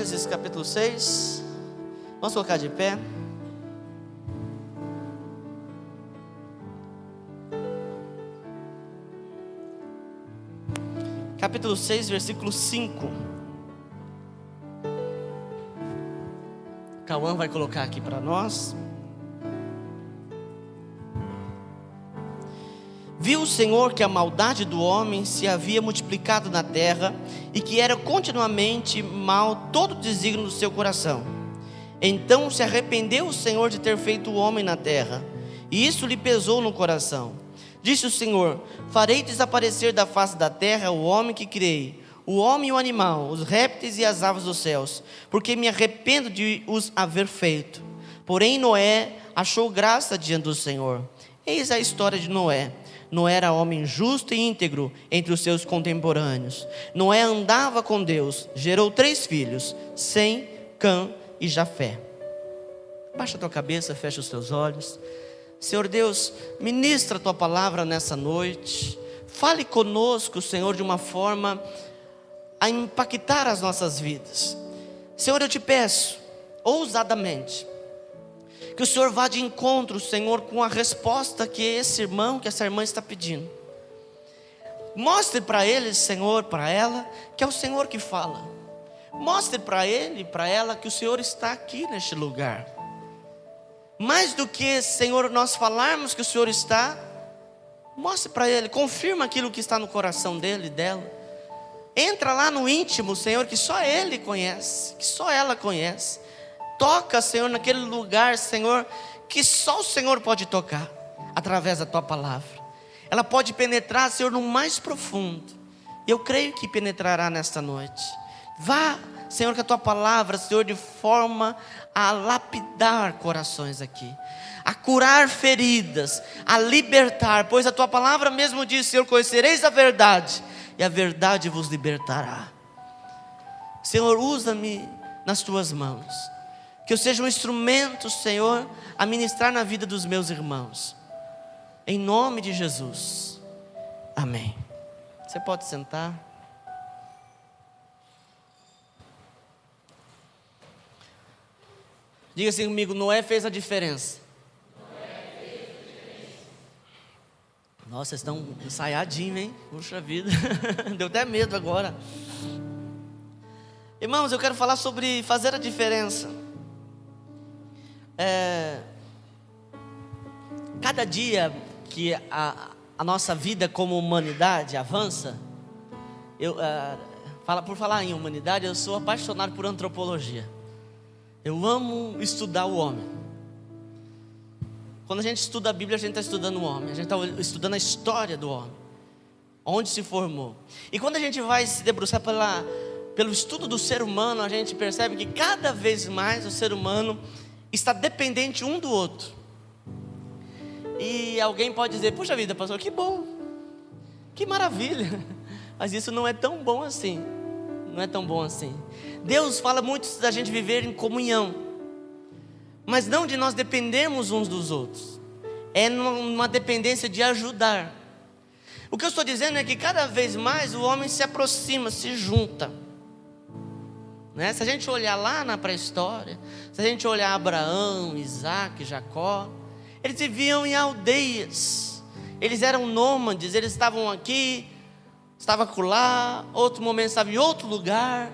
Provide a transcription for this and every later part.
Gênesis capítulo 6. Vamos colocar de pé. Capítulo 6, versículo 5. Cauã vai colocar aqui para nós. Viu o Senhor que a maldade do homem se havia multiplicado na terra, e que era continuamente mal todo o desígnio do seu coração. Então se arrependeu o Senhor de ter feito o homem na terra, e isso lhe pesou no coração. Disse o Senhor: farei desaparecer da face da terra o homem que criei, o homem e o animal, os répteis e as aves dos céus, porque me arrependo de os haver feito. Porém Noé achou graça diante do Senhor. Eis a história de Noé. Noé era homem justo e íntegro entre os seus contemporâneos. Noé andava com Deus, gerou 3 filhos, Sem, Cã e Jafé. Baixa a tua cabeça, fecha os teus olhos. Senhor Deus, ministra a tua palavra nessa noite. Fale conosco, Senhor, de uma forma a impactar as nossas vidas. Senhor, eu te peço, ousadamente, que o Senhor vá de encontro, Senhor, com a resposta que esse irmão, que essa irmã está pedindo. Mostre para ele, Senhor, para ela, que é o Senhor que fala. Mostre para ele e para ela que o Senhor está aqui neste lugar. Mais do que, Senhor, nós falarmos que o Senhor está, mostre para ele, confirma aquilo que está no coração dele e dela. Entra lá no íntimo, Senhor, que só ele conhece, que só ela conhece. Toca, Senhor, naquele lugar, Senhor, que só o Senhor pode tocar, através da tua palavra. Ela pode penetrar, Senhor, no mais profundo. E eu creio que penetrará nesta noite. Vá, Senhor, com a tua palavra, Senhor, de forma a lapidar corações aqui, a curar feridas, a libertar, pois a tua palavra mesmo diz, Senhor: conhecereis a verdade, e a verdade vos libertará. Senhor, usa-me nas tuas mãos, que eu seja um instrumento, Senhor, a ministrar na vida dos meus irmãos, em nome de Jesus, amém. Você pode sentar. Diga assim comigo: Noé fez a diferença. Nossa, vocês estão ensaiadinhos, hein? Puxa vida, deu até medo agora. Irmãos, eu quero falar sobre fazer a diferença. Cada dia que a nossa vida como humanidade avança, por falar em humanidade, eu sou apaixonado por antropologia. Eu amo estudar o homem. Quando a gente estuda a Bíblia, a gente está estudando o homem, a gente está estudando a história do homem, onde se formou. E quando a gente vai se debruçar pelo estudo do ser humano, a gente percebe que cada vez mais o ser humano está dependente um do outro. E alguém pode dizer: puxa vida, pastor, que bom, que maravilha. Mas isso não é tão bom assim. Não é tão bom assim. Deus fala muito da gente viver em comunhão, mas não de nós dependermos uns dos outros. É uma dependência de ajudar. O que eu estou dizendo é que cada vez mais o homem se aproxima, se junta, né? Se a gente olhar lá na pré-história, se a gente olhar Abraão, Isaac, Jacó, eles viviam em aldeias. Eles eram nômades, eles estavam aqui, estavam acolá, outro momento estavam em outro lugar.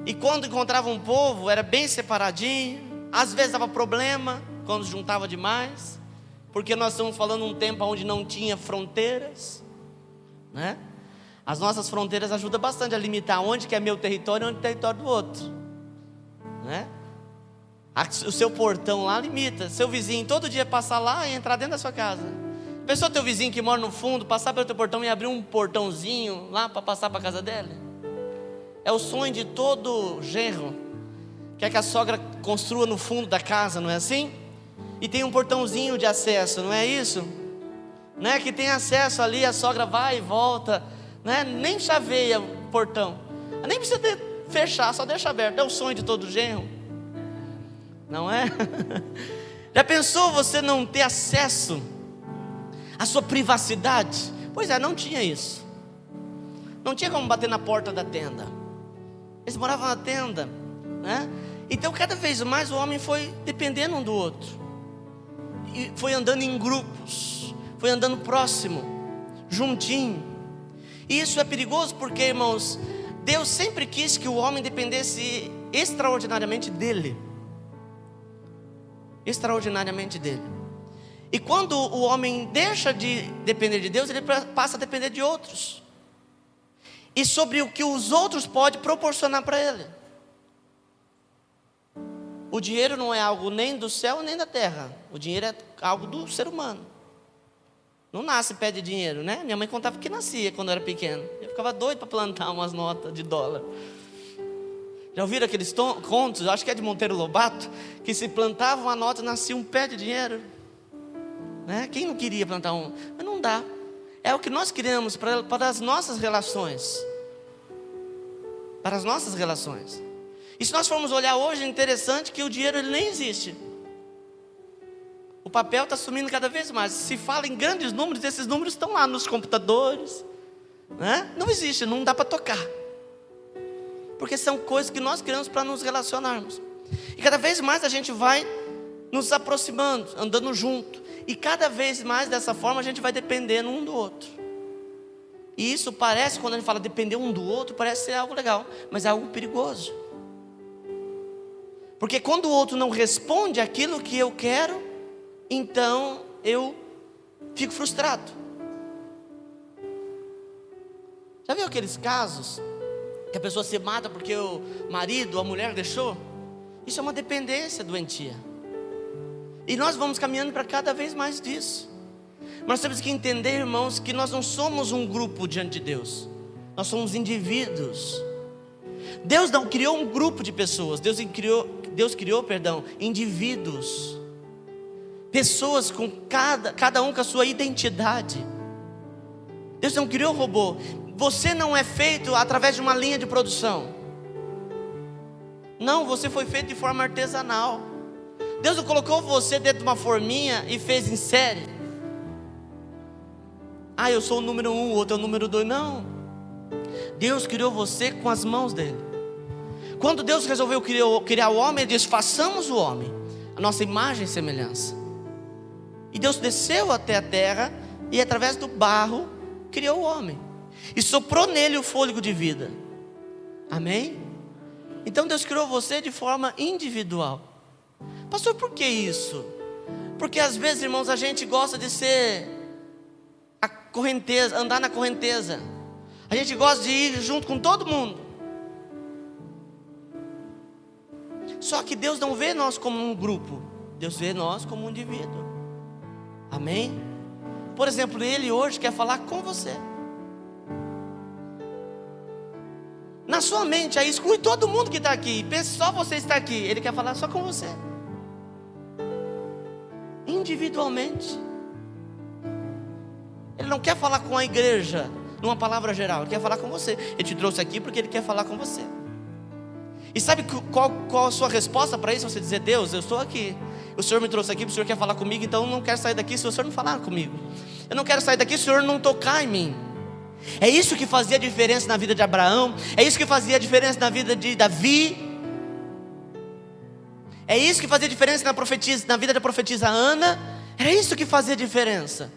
E quando encontravam um povo, era bem separadinho. Às vezes dava problema quando juntava demais, porque nós estamos falando um tempo onde não tinha fronteiras, né? As nossas fronteiras ajudam bastante a limitar onde que é meu território e onde é o território do outro, né? O seu portão lá limita. Seu vizinho todo dia passar lá e entrar dentro da sua casa. Pensou teu vizinho que mora no fundo passar pelo teu portão e abrir um portãozinho lá para passar para a casa dele? É o sonho de todo genro. Quer que a sogra construa no fundo da casa, não é assim? E tem um portãozinho de acesso, não é isso? Né? Que tem acesso ali, a sogra vai e volta, né? Nem chaveia o portão, nem precisa fechar, só deixa aberto. É o sonho de todo genro, não é? Já pensou você não ter acesso à sua privacidade? Pois é, não tinha isso. Não tinha como bater na porta da tenda. Eles moravam na tenda, né? Então cada vez mais o homem foi dependendo um do outro, e foi andando em grupos, foi andando próximo, juntinho. E isso é perigoso porque, irmãos, Deus sempre quis que o homem dependesse extraordinariamente dele. Extraordinariamente dele. E quando o homem deixa de depender de Deus, ele passa a depender de outros, e sobre o que os outros podem proporcionar para ele. O dinheiro não é algo nem do céu nem da terra. O dinheiro é algo do ser humano. Não nasce pé de dinheiro, né? Minha mãe contava que nascia quando eu era pequeno. Eu ficava doido para plantar umas notas de dólar. Já ouviram aqueles contos? Acho que é de Monteiro Lobato, que se plantava uma nota, nascia um pé de dinheiro, né? Quem não queria plantar um? Mas não dá. É o que nós queremos para as nossas relações. Para as nossas relações. E se nós formos olhar hoje, é interessante que o dinheiro ele nem existe. O papel está sumindo cada vez mais. Se fala em grandes números, esses números estão lá nos computadores, né? Não existe, não dá para tocar. Porque são coisas que nós queremos para nos relacionarmos. E cada vez mais a gente vai nos aproximando, andando junto. E cada vez mais dessa forma a gente vai dependendo um do outro. E isso parece, quando a gente fala depender um do outro, parece ser algo legal, mas é algo perigoso. Porque quando o outro não responde aquilo que eu quero, então eu fico frustrado. Já viu aqueles casos que a pessoa se mata porque o marido, a mulher deixou? Isso é uma dependência doentia. E nós vamos caminhando para cada vez mais disso. Mas temos que entender, irmãos, que nós não somos um grupo diante de Deus. Nós somos indivíduos. Deus não criou um grupo de pessoas. Deus criou, indivíduos. Pessoas com cada um com a sua identidade. Deus não criou robô. Você não é feito através de uma linha de produção. Não, você foi feito de forma artesanal. Deus não colocou você dentro de uma forminha e fez em série. Ah, eu sou o número 1, o outro é o número 2. Não. Deus criou você com as mãos dele. Quando Deus resolveu criar o homem, ele disse: façamos o homem a nossa imagem e semelhança. E Deus desceu até a terra e através do barro criou o homem e soprou nele o fôlego de vida. Amém? Então Deus criou você de forma individual. Pastor, por que isso? Porque às vezes, irmãos, a gente gosta de ser a correnteza, andar na correnteza. A gente gosta de ir junto com todo mundo. Só que Deus não vê nós como um grupo. Deus vê nós como um indivíduo. Amém? Por exemplo, Ele hoje quer falar com você. Na sua mente, aí exclui todo mundo que está aqui. Pense só você está aqui. Ele quer falar só com você. Individualmente. Ele não quer falar com a igreja numa palavra geral. Ele quer falar com você. Ele te trouxe aqui porque Ele quer falar com você. E sabe qual a sua resposta para isso? Você dizer: Deus, eu estou aqui. O Senhor me trouxe aqui porque o Senhor quer falar comigo. Então eu não quero sair daqui se o Senhor não falar comigo. Eu não quero sair daqui se o Senhor não tocar em mim. É isso que fazia diferença na vida de Abraão. É isso que fazia diferença na vida de Davi. É isso que fazia diferença na vida da profetisa Ana. Era isso que fazia diferença.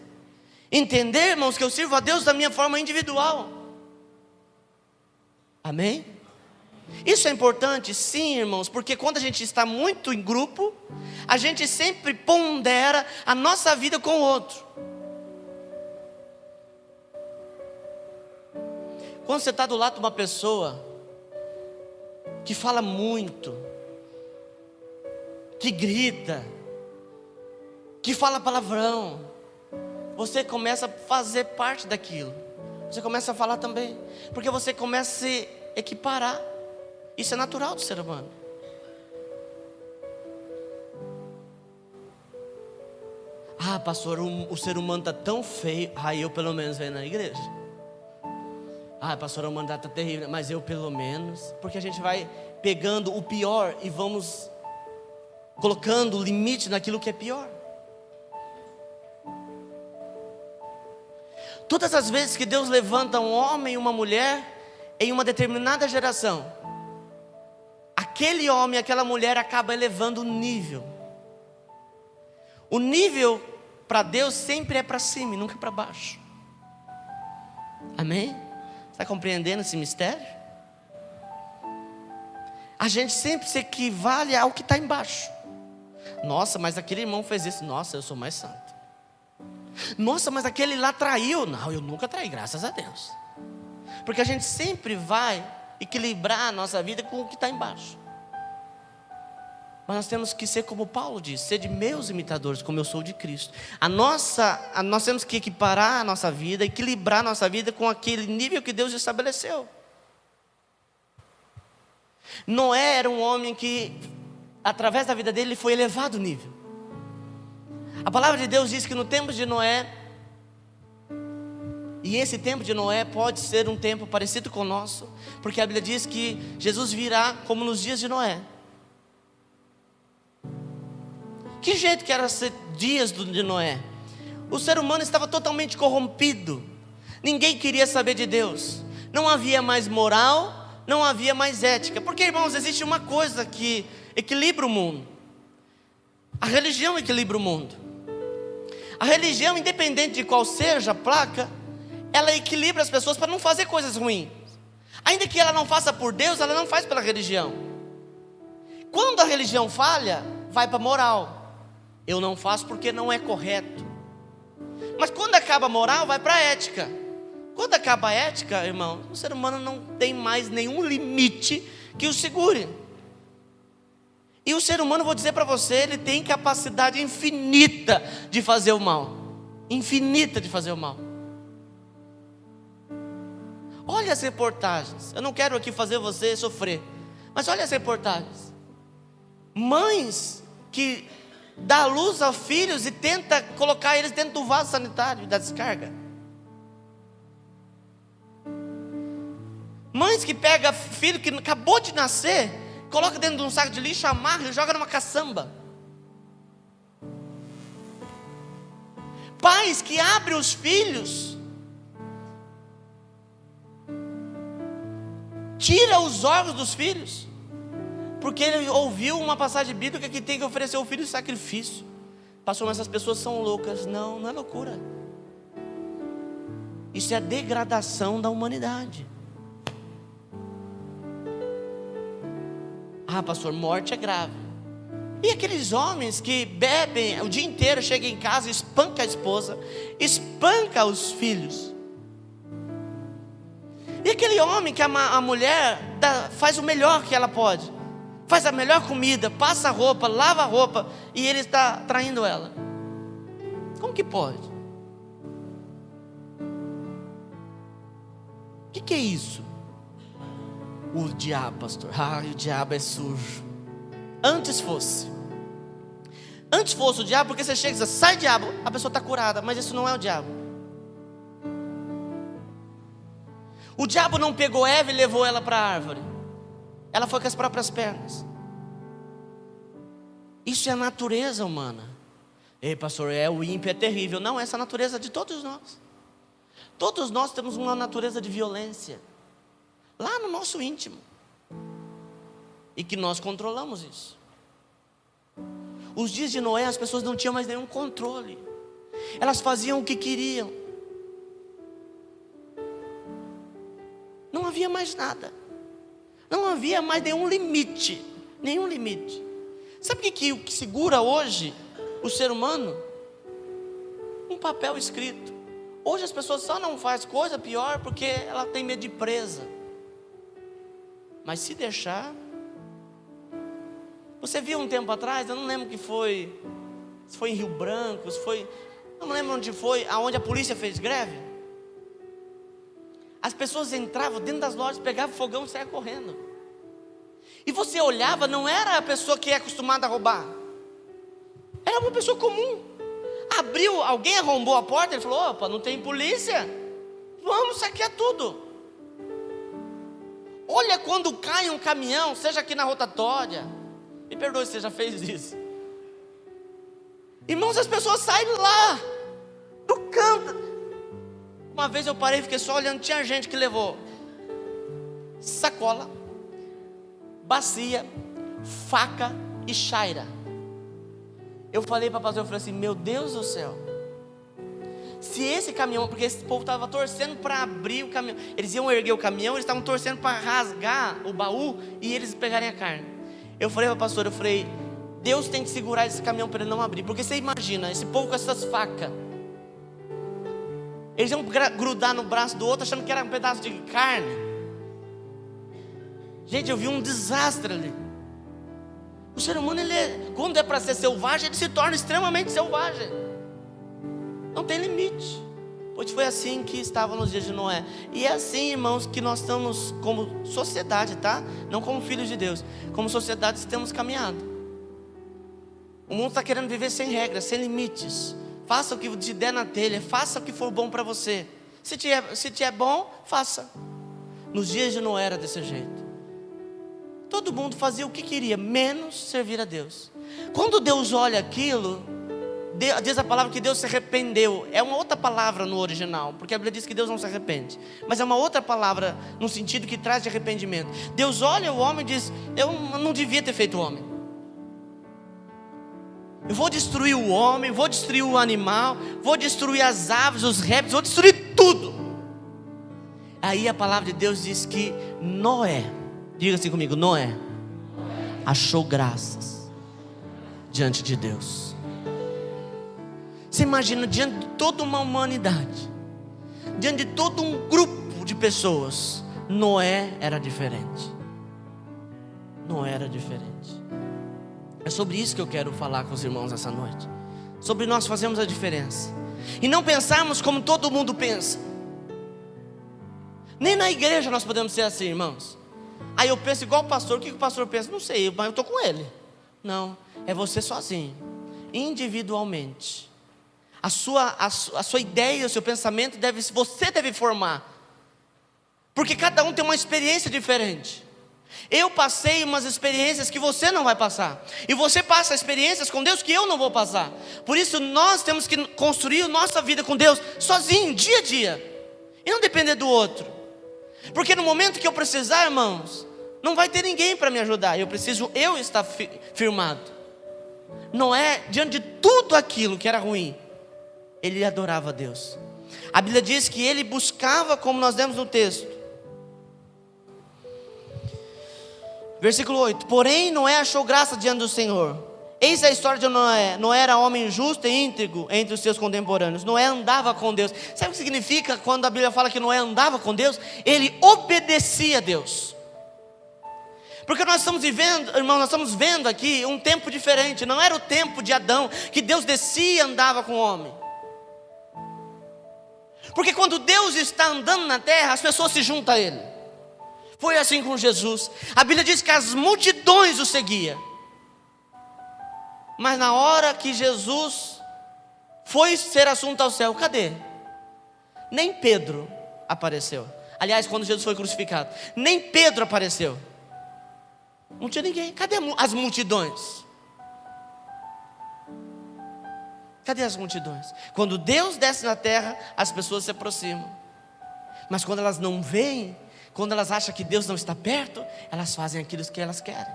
Entender, irmãos, que eu sirvo a Deus da minha forma individual. Amém? Isso é importante, sim, irmãos, porque quando a gente está muito em grupo, a gente sempre pondera a nossa vida com o outro. Quando você está do lado de uma pessoa que fala muito, que grita, que fala palavrão, você começa a fazer parte daquilo. Você começa a falar também, porque você começa a se equiparar. Isso é natural do ser humano. Ah, pastor, o ser humano está tão feio. Ah, eu pelo menos venho na igreja. Ah, pastor, o humano está terrível. Mas eu pelo menos. Porque a gente vai pegando o pior e vamos colocando limite naquilo que é pior. Todas as vezes que Deus levanta um homem e uma mulher em uma determinada geração, aquele homem, aquela mulher acaba elevando o nível. O nível para Deus sempre é para cima e nunca para baixo. Amém? Está compreendendo esse mistério? A gente sempre se equivale ao que está embaixo. Nossa, mas aquele irmão fez isso. Nossa, eu sou mais santo. Nossa, mas aquele lá traiu. Não, eu nunca traí, graças a Deus. Porque a gente sempre vai equilibrar a nossa vida com o que está embaixo. Mas nós temos que ser como Paulo diz: sede meus imitadores, como eu sou de Cristo. Nós temos que equiparar a nossa vida, equilibrar a nossa vida com aquele nível que Deus estabeleceu. Noé era um homem que, através da vida dele, ele foi elevado o nível. A palavra de Deus diz que no tempo de Noé, e esse tempo de Noé pode ser um tempo parecido com o nosso, porque a Bíblia diz que Jesus virá como nos dias de Noé. Que jeito que eram os dias de Noé? O ser humano estava totalmente corrompido. Ninguém queria saber de Deus. Não havia mais moral, não havia mais ética. Porque, irmãos, existe uma coisa que equilibra o mundo. A religião equilibra o mundo. A religião, independente de qual seja a placa, ela equilibra as pessoas para não fazer coisas ruins. Ainda que ela não faça por Deus, ela não faz pela religião. Quando a religião falha, vai para a moral. Eu não faço porque não é correto. Mas quando acaba a moral, vai para a ética. Quando acaba a ética, irmão, o ser humano não tem mais nenhum limite que o segure. E o ser humano, vou dizer para você, ele tem capacidade infinita de fazer o mal. Infinita de fazer o mal. Olha as reportagens. Eu não quero aqui fazer você sofrer, mas olha as reportagens. Mães que dá à luz aos filhos e tenta colocar eles dentro do vaso sanitário da descarga. Mães que pegam filho que acabou de nascer, coloca dentro de um saco de lixo, amarra e joga numa caçamba. Pais que abrem os filhos, tira os órgãos dos filhos, porque ele ouviu uma passagem bíblica que tem que oferecer o filho em sacrifício. Pastor, mas essas pessoas são loucas. Não, não é loucura. Isso é a degradação da humanidade. Ah, pastor, morte é grave. E aqueles homens que bebem o dia inteiro, chegam em casa, espanca a esposa, espanca os filhos. E aquele homem que a mulher faz o melhor que ela pode, faz a melhor comida, passa a roupa, lava a roupa, e ele está traindo ela. Como que pode? O que é isso? O diabo, pastor. O diabo é sujo. Antes fosse o diabo, porque você chega e diz: sai diabo, a pessoa está curada. Mas isso não é o diabo. O diabo não pegou Eva e levou ela para a árvore. Ela foi com as próprias pernas. Isso é a natureza humana. Ei, pastor, o ímpio é terrível. Não, essa é a natureza de todos nós. Todos nós temos uma natureza de violência lá no nosso íntimo, e que nós controlamos isso. Os dias de Noé, as pessoas não tinham mais nenhum controle. Elas faziam o que queriam. Não havia mais nada. Não havia mais nenhum limite. Nenhum limite. Sabe o que segura hoje o ser humano? Um papel escrito. Hoje as pessoas só não fazem coisa pior porque ela tem medo de presa. Mas se deixar... Você viu um tempo atrás, eu não lembro que foi, se foi em Rio Branco, se foi, não lembro onde foi, aonde a polícia fez greve. As pessoas entravam dentro das lojas, pegavam fogão e saiam correndo. E você olhava, não era a pessoa que é acostumada a roubar, era uma pessoa comum. Abriu, alguém arrombou a porta, ele falou: opa, não tem polícia, vamos saquear tudo. Olha quando cai um caminhão, seja aqui na rotatória, me perdoe se você já fez isso. Irmãos, as pessoas saem lá do canto. Uma vez eu parei e fiquei só olhando, tinha gente que levou sacola, bacia, faca e chaira. Eu falei para o pastor, eu falei assim, meu Deus do céu, se esse caminhão, porque esse povo estava torcendo para abrir o caminhão, eles iam erguer o caminhão, eles estavam torcendo para rasgar o baú e eles pegarem a carne. Eu falei para o pastor, eu falei, Deus tem que segurar esse caminhão para ele não abrir, porque você imagina, esse povo com essas facas, eles iam grudar no braço do outro achando que era um pedaço de carne. Gente, eu vi um desastre ali. O ser humano, quando é para ser selvagem, ele se torna extremamente selvagem. Não tem limite. Pois foi assim que estava nos dias de Noé. E é assim, irmãos, que nós estamos como sociedade, tá? Não como filhos de Deus. Como sociedade temos caminhado. O mundo está querendo viver sem regras, sem limites. Faça o que te der na telha, faça o que for bom para você. Se te é bom, faça. Nos dias de Noé era desse jeito. Todo mundo fazia o que queria, menos servir a Deus. Quando Deus olha aquilo, diz a palavra que Deus se arrependeu. É uma outra palavra no original, porque a Bíblia diz que Deus não se arrepende, mas é uma outra palavra no sentido que traz de arrependimento. Deus olha o homem e diz, eu não devia ter feito o homem. Eu vou destruir o homem, vou destruir o animal, vou destruir as aves, os répteis, vou destruir tudo. Aí a palavra de Deus diz que Noé, diga assim comigo, Noé achou graças diante de Deus. Você imagina, diante de toda uma humanidade, diante de todo um grupo de pessoas, Noé era diferente. Noé era diferente. É sobre isso que eu quero falar com os irmãos essa noite. Sobre nós fazermos a diferença e não pensarmos como todo mundo pensa. Nem na igreja nós podemos ser assim, irmãos. Aí eu penso igual o pastor. O que o pastor pensa? Não sei, mas eu estou com ele. Não, é você sozinho, individualmente. A sua ideia, o seu pensamento você deve formar. Porque cada um tem uma experiência diferente. Eu passei umas experiências que você não vai passar. E você passa experiências com Deus que eu não vou passar. Por isso nós temos que construir a nossa vida com Deus sozinho, dia a dia. E não depender do outro. Porque no momento que eu precisar, irmãos, não vai ter ninguém para me ajudar. Eu preciso estar firmado. Noé, diante de tudo aquilo que era ruim, ele adorava a Deus. A Bíblia diz que ele buscava, como nós lemos no texto. Versículo 8. Porém Noé achou graça diante do Senhor. Eis a história de Noé. Noé era homem justo e íntegro entre os seus contemporâneos. Noé andava com Deus. Sabe o que significa quando a Bíblia fala que Noé andava com Deus? Ele obedecia a Deus. Porque nós estamos vivendo, irmão, nós estamos vendo aqui um tempo diferente. Não era o tempo de Adão, que Deus descia e andava com o homem. Porque quando Deus está andando na terra, as pessoas se juntam a Ele. Foi assim com Jesus. A Bíblia diz que as multidões o seguiam. Mas na hora que Jesus foi ser assunto ao céu, cadê? Nem Pedro apareceu. Aliás, quando Jesus foi crucificado, nem Pedro apareceu. Não tinha ninguém. Cadê as multidões? Cadê as multidões? Quando Deus desce na terra, as pessoas se aproximam. Mas quando elas não veem, quando elas acham que Deus não está perto, elas fazem aquilo que elas querem.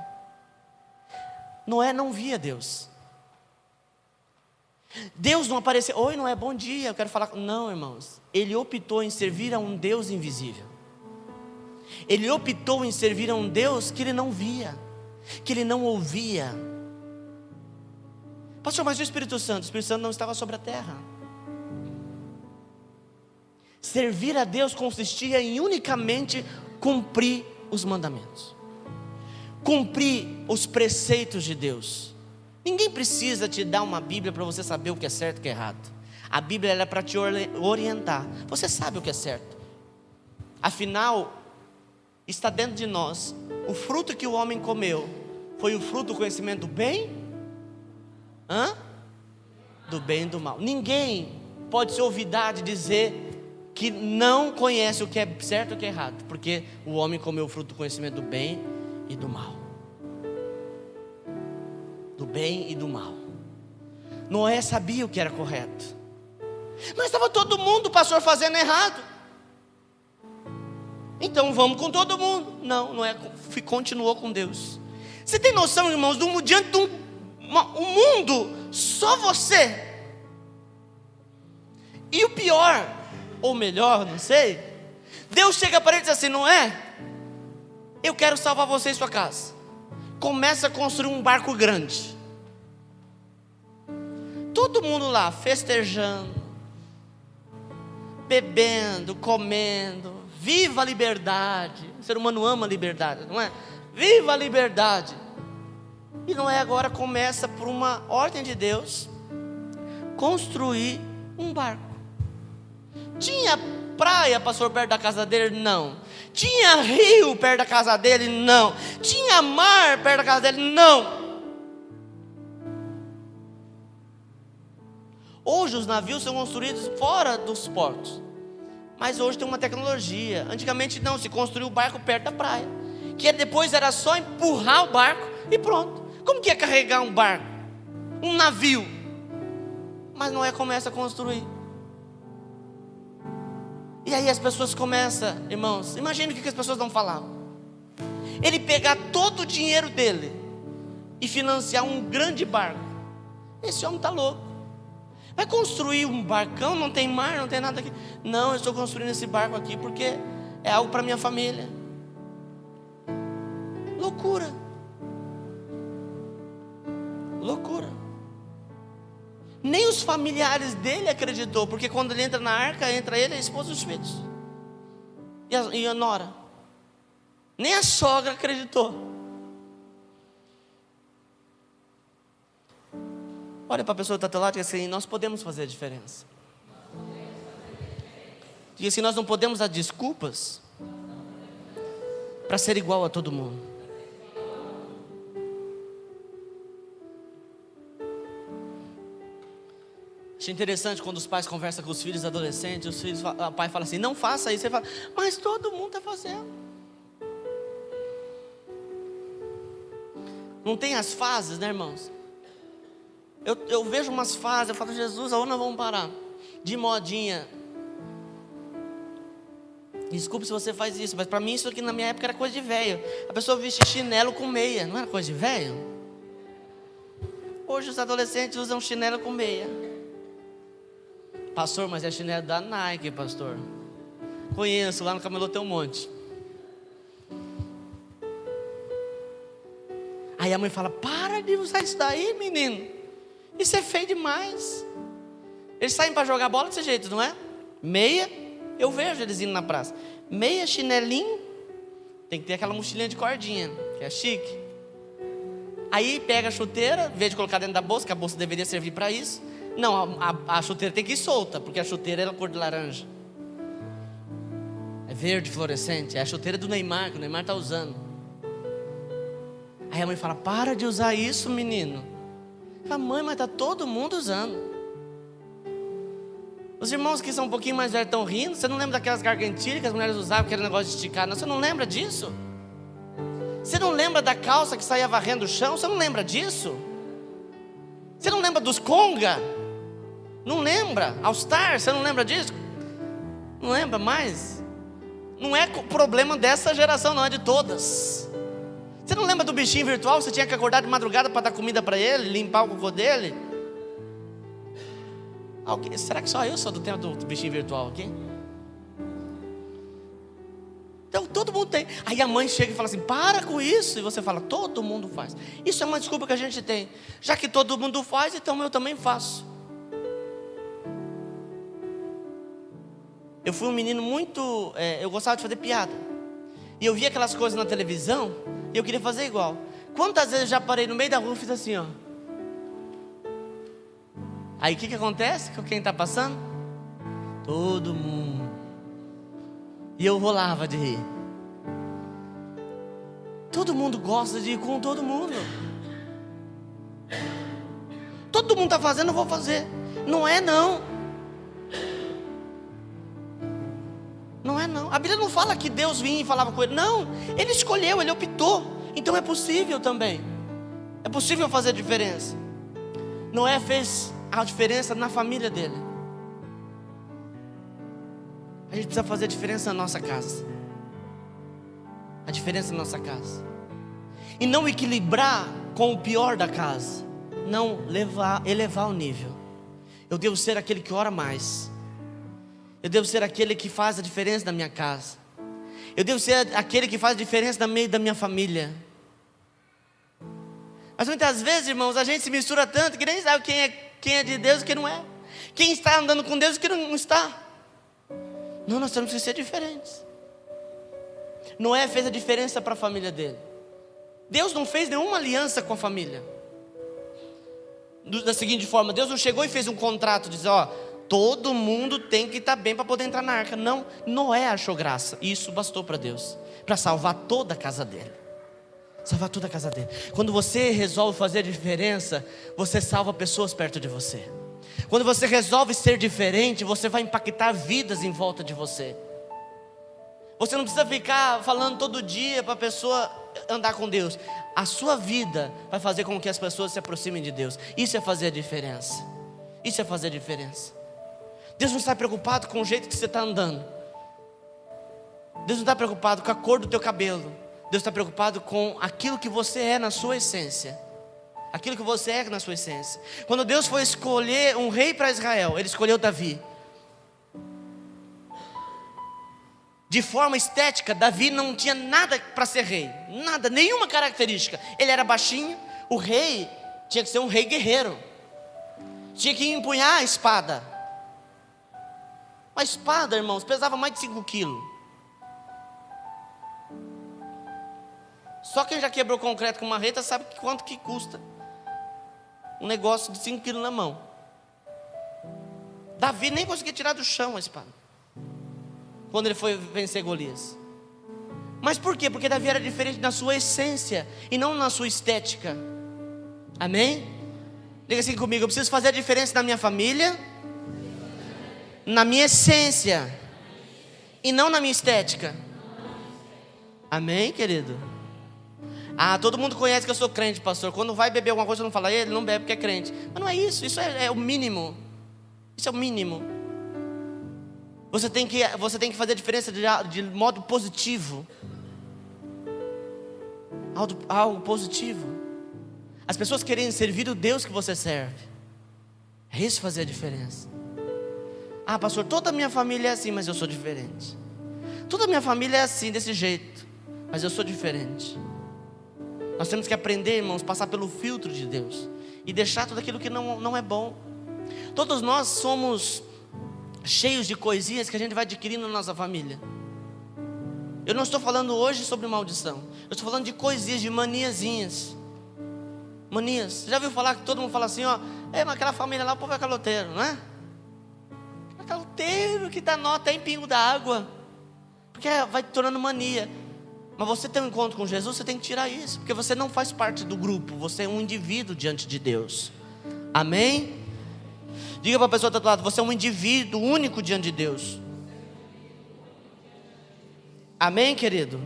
Noé não via Deus. Deus não apareceu. Oi, Noé, bom dia, eu quero falar. Não, irmãos. Ele optou em servir a um Deus invisível. Ele optou em servir a um Deus que ele não via, que ele não ouvia. Pastor, mas o Espírito Santo não estava sobre a terra. Servir a Deus consistia em unicamente cumprir os mandamentos, cumprir os preceitos de Deus. Ninguém precisa te dar uma Bíblia para você saber o que é certo e o que é errado. A Bíblia é para te orientar. Você sabe o que é certo. Afinal, está dentro de nós. O fruto que o homem comeu foi o fruto do conhecimento do bem? Do bem e do mal. Ninguém pode se olvidar de dizer que não conhece o que é certo e o que é errado, porque o homem comeu o fruto do conhecimento do bem e do mal. Do bem e do mal. Noé sabia o que era correto, mas estava todo mundo, pastor, fazendo errado. Então vamos com todo mundo. Não, Noé continuou com Deus. Você tem noção, irmãos, diante de um mundo, só você. E o pior, ou melhor, não sei, Deus chega para ele e diz assim: não é? Eu quero salvar você e sua casa. Começa a construir um barco grande. Todo mundo lá festejando, bebendo, comendo. Viva a liberdade. O ser humano ama a liberdade, não é? Viva a liberdade. E não é agora, começa por uma ordem de Deus construir um barco. Tinha praia, pastor, perto da casa dele? Não. Tinha rio perto da casa dele? Não. Tinha mar perto da casa dele? Não. Hoje os navios são construídos fora dos portos, mas hoje tem uma tecnologia. Antigamente não, se construiu o barco perto da praia, que depois era só empurrar o barco e pronto. Como que é carregar um barco? Um navio? Mas Noé começa a construir. E aí as pessoas começam, irmãos, imagine o que as pessoas não falavam. Ele pegar todo o dinheiro dele e financiar um grande barco. Esse homem está louco. Vai construir um barcão, não tem mar, não tem nada aqui. Não, eu estou construindo esse barco aqui porque é algo para minha família. Loucura. Loucura. Nem os familiares dele acreditou, porque quando ele entra na arca, entra ele, a esposa e os filhos. E a nora. Nem a sogra acreditou. Olha para a pessoa que está do teu lado e diz assim: nós podemos fazer a diferença. Diz assim: nós não podemos dar desculpas para ser igual a todo mundo. Acho interessante quando os pais conversam com os filhos adolescentes, o pai fala assim: não faça isso. Ele fala: mas todo mundo está fazendo. Não tem as fases, né, irmãos? Eu vejo umas fases, eu falo: Jesus, aonde nós vamos parar? De modinha. Desculpe se você faz isso, mas para mim isso aqui na minha época era coisa de velho. A pessoa vestia chinelo com meia, não era coisa de velho? Hoje os adolescentes usam chinelo com meia. Pastor, mas é chinelo da Nike, pastor. Conheço, lá no camelô tem um monte. Aí a mãe fala: para de usar isso daí, menino. Isso é feio demais. Eles saem para jogar bola desse jeito, não é? Meia, eu vejo eles indo na praça. Meia, chinelinho. Tem que ter aquela mochilinha de cordinha, que é chique. Aí pega a chuteira, em vez de colocar dentro da bolsa, que a bolsa deveria servir para isso. Não, a chuteira tem que ir solta, porque a chuteira é cor de laranja. É verde fluorescente. É a chuteira do Neymar, que o Neymar está usando. Aí a mãe fala: para de usar isso, menino. Fala: mãe, mas está todo mundo usando. Os irmãos que são um pouquinho mais velhos estão rindo. Você não lembra daquelas gargantilhas que as mulheres usavam, que era um negócio de esticar? Não, você não lembra disso? Você não lembra da calça que saía varrendo o chão? Você não lembra disso? Você não lembra dos conga? Não lembra? All Star, você não lembra disso? Não lembra mais? Não é problema dessa geração, não, é de todas. Você não lembra do bichinho virtual? Você tinha que acordar de madrugada para dar comida para ele, limpar o cocô dele? Será que só eu sou do tempo do bichinho virtual aqui? Então todo mundo tem. Aí a mãe chega e fala assim: para com isso. E você fala: todo mundo faz. Isso é uma desculpa que a gente tem. Já que todo mundo faz, então eu também faço. Eu fui um menino muito... eu gostava de fazer piada. E eu via aquelas coisas na televisão e eu queria fazer igual. Quantas vezes eu já parei no meio da rua e fiz assim, ó. Aí o que acontece com quem está passando? Todo mundo. E eu rolava de rir. Todo mundo gosta de ir com todo mundo. Todo mundo está fazendo, eu vou fazer. Não é não. Não é não. A Bíblia não fala que Deus vinha e falava com ele. Não, ele escolheu, ele optou. Então é possível também. É possível fazer a diferença. Noé fez a diferença na família dele. A gente precisa fazer a diferença na nossa casa. A diferença na nossa casa. E não equilibrar com o pior da casa. Não elevar o nível. Eu devo ser aquele que ora mais. Eu devo ser aquele que faz a diferença na minha casa. Eu devo ser aquele que faz a diferença no meio da minha família. Mas muitas vezes, irmãos, a gente se mistura tanto que nem sabe quem é de Deus e quem não é. Quem está andando com Deus e quem não está. Não, nós temos que ser diferentes. Noé fez a diferença para a família dele. Deus não fez nenhuma aliança com a família. Da seguinte forma, Deus não chegou e fez um contrato, diz, todo mundo tem que estar bem para poder entrar na arca. Não, Noé achou graça. E isso bastou para Deus, para salvar toda a casa dele. Salvar toda a casa dele. Quando você resolve fazer a diferença, você salva pessoas perto de você. Quando você resolve ser diferente, você vai impactar vidas em volta de você. Você não precisa ficar falando todo dia para a pessoa andar com Deus. A sua vida vai fazer com que as pessoas se aproximem de Deus. Isso é fazer a diferença. Isso é fazer a diferença. Deus não está preocupado com o jeito que você está andando. Deus não está preocupado com a cor do teu cabelo. Deus está preocupado com aquilo que você é na sua essência. Aquilo que você é na sua essência. Quando Deus foi escolher um rei para Israel, Ele escolheu Davi. De forma estética, Davi não tinha nada para ser rei. Nada, nenhuma característica. Ele era baixinho. O rei tinha que ser um rei guerreiro. Tinha que empunhar a espada. A espada, irmãos, pesava mais de 5 quilos. Só quem já quebrou concreto com marreta sabe quanto que custa um negócio de 5 quilos na mão. Davi nem conseguia tirar do chão a espada quando ele foi vencer Golias. Mas por quê? Porque Davi era diferente na sua essência e não na sua estética. Amém? Diga assim comigo: eu preciso fazer a diferença na minha família, na minha essência e não na minha estética. Amém, querido? Todo mundo conhece que eu sou crente, pastor. Quando vai beber alguma coisa, eu não falo, ele não bebe porque é crente. Mas não é isso, isso é o mínimo. Isso é o mínimo. Você tem que fazer a diferença de modo positivo. Algo positivo. As pessoas querem servir o Deus que você serve. É isso fazer a diferença. Pastor, toda a minha família é assim, mas eu sou diferente. Toda a minha família é assim, desse jeito, mas eu sou diferente. Nós temos que aprender, irmãos, passar pelo filtro de Deus e deixar tudo aquilo que não é bom. Todos nós somos cheios de coisinhas que a gente vai adquirindo na nossa família. Eu não estou falando hoje sobre maldição. Eu estou falando de coisinhas, de maniazinhas. Manias. Você já viu falar que todo mundo fala assim, mas aquela família lá, o povo é caloteiro, não é? É caloteiro que dá nota em pingo da água. Porque vai te tornando mania. Mas você tem um encontro com Jesus, você tem que tirar isso. Porque você não faz parte do grupo. Você é um indivíduo diante de Deus. Amém? Diga para a pessoa do outro lado: você é um indivíduo único diante de Deus. Amém, querido?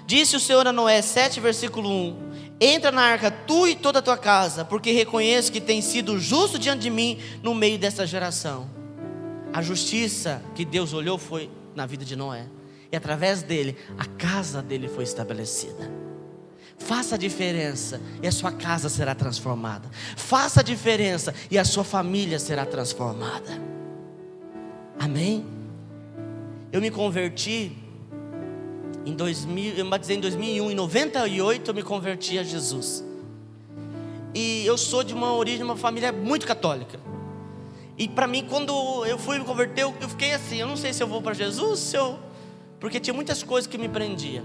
Disse o Senhor a Noé, 7, versículo 1: entra na arca tu e toda a tua casa, porque reconheço que tens sido justo diante de mim no meio dessa geração. A justiça que Deus olhou foi na vida de Noé, e através dele, a casa dele foi estabelecida. Faça a diferença e a sua casa será transformada. Faça a diferença e a sua família será transformada. Amém? Eu me converti em 2000, eu me batizei em 2001. Em 98 eu me converti a Jesus. E eu sou de uma origem, uma família muito católica. E para mim, quando eu fui me converter, eu fiquei assim, eu não sei se eu vou para Jesus, porque tinha muitas coisas que me prendiam.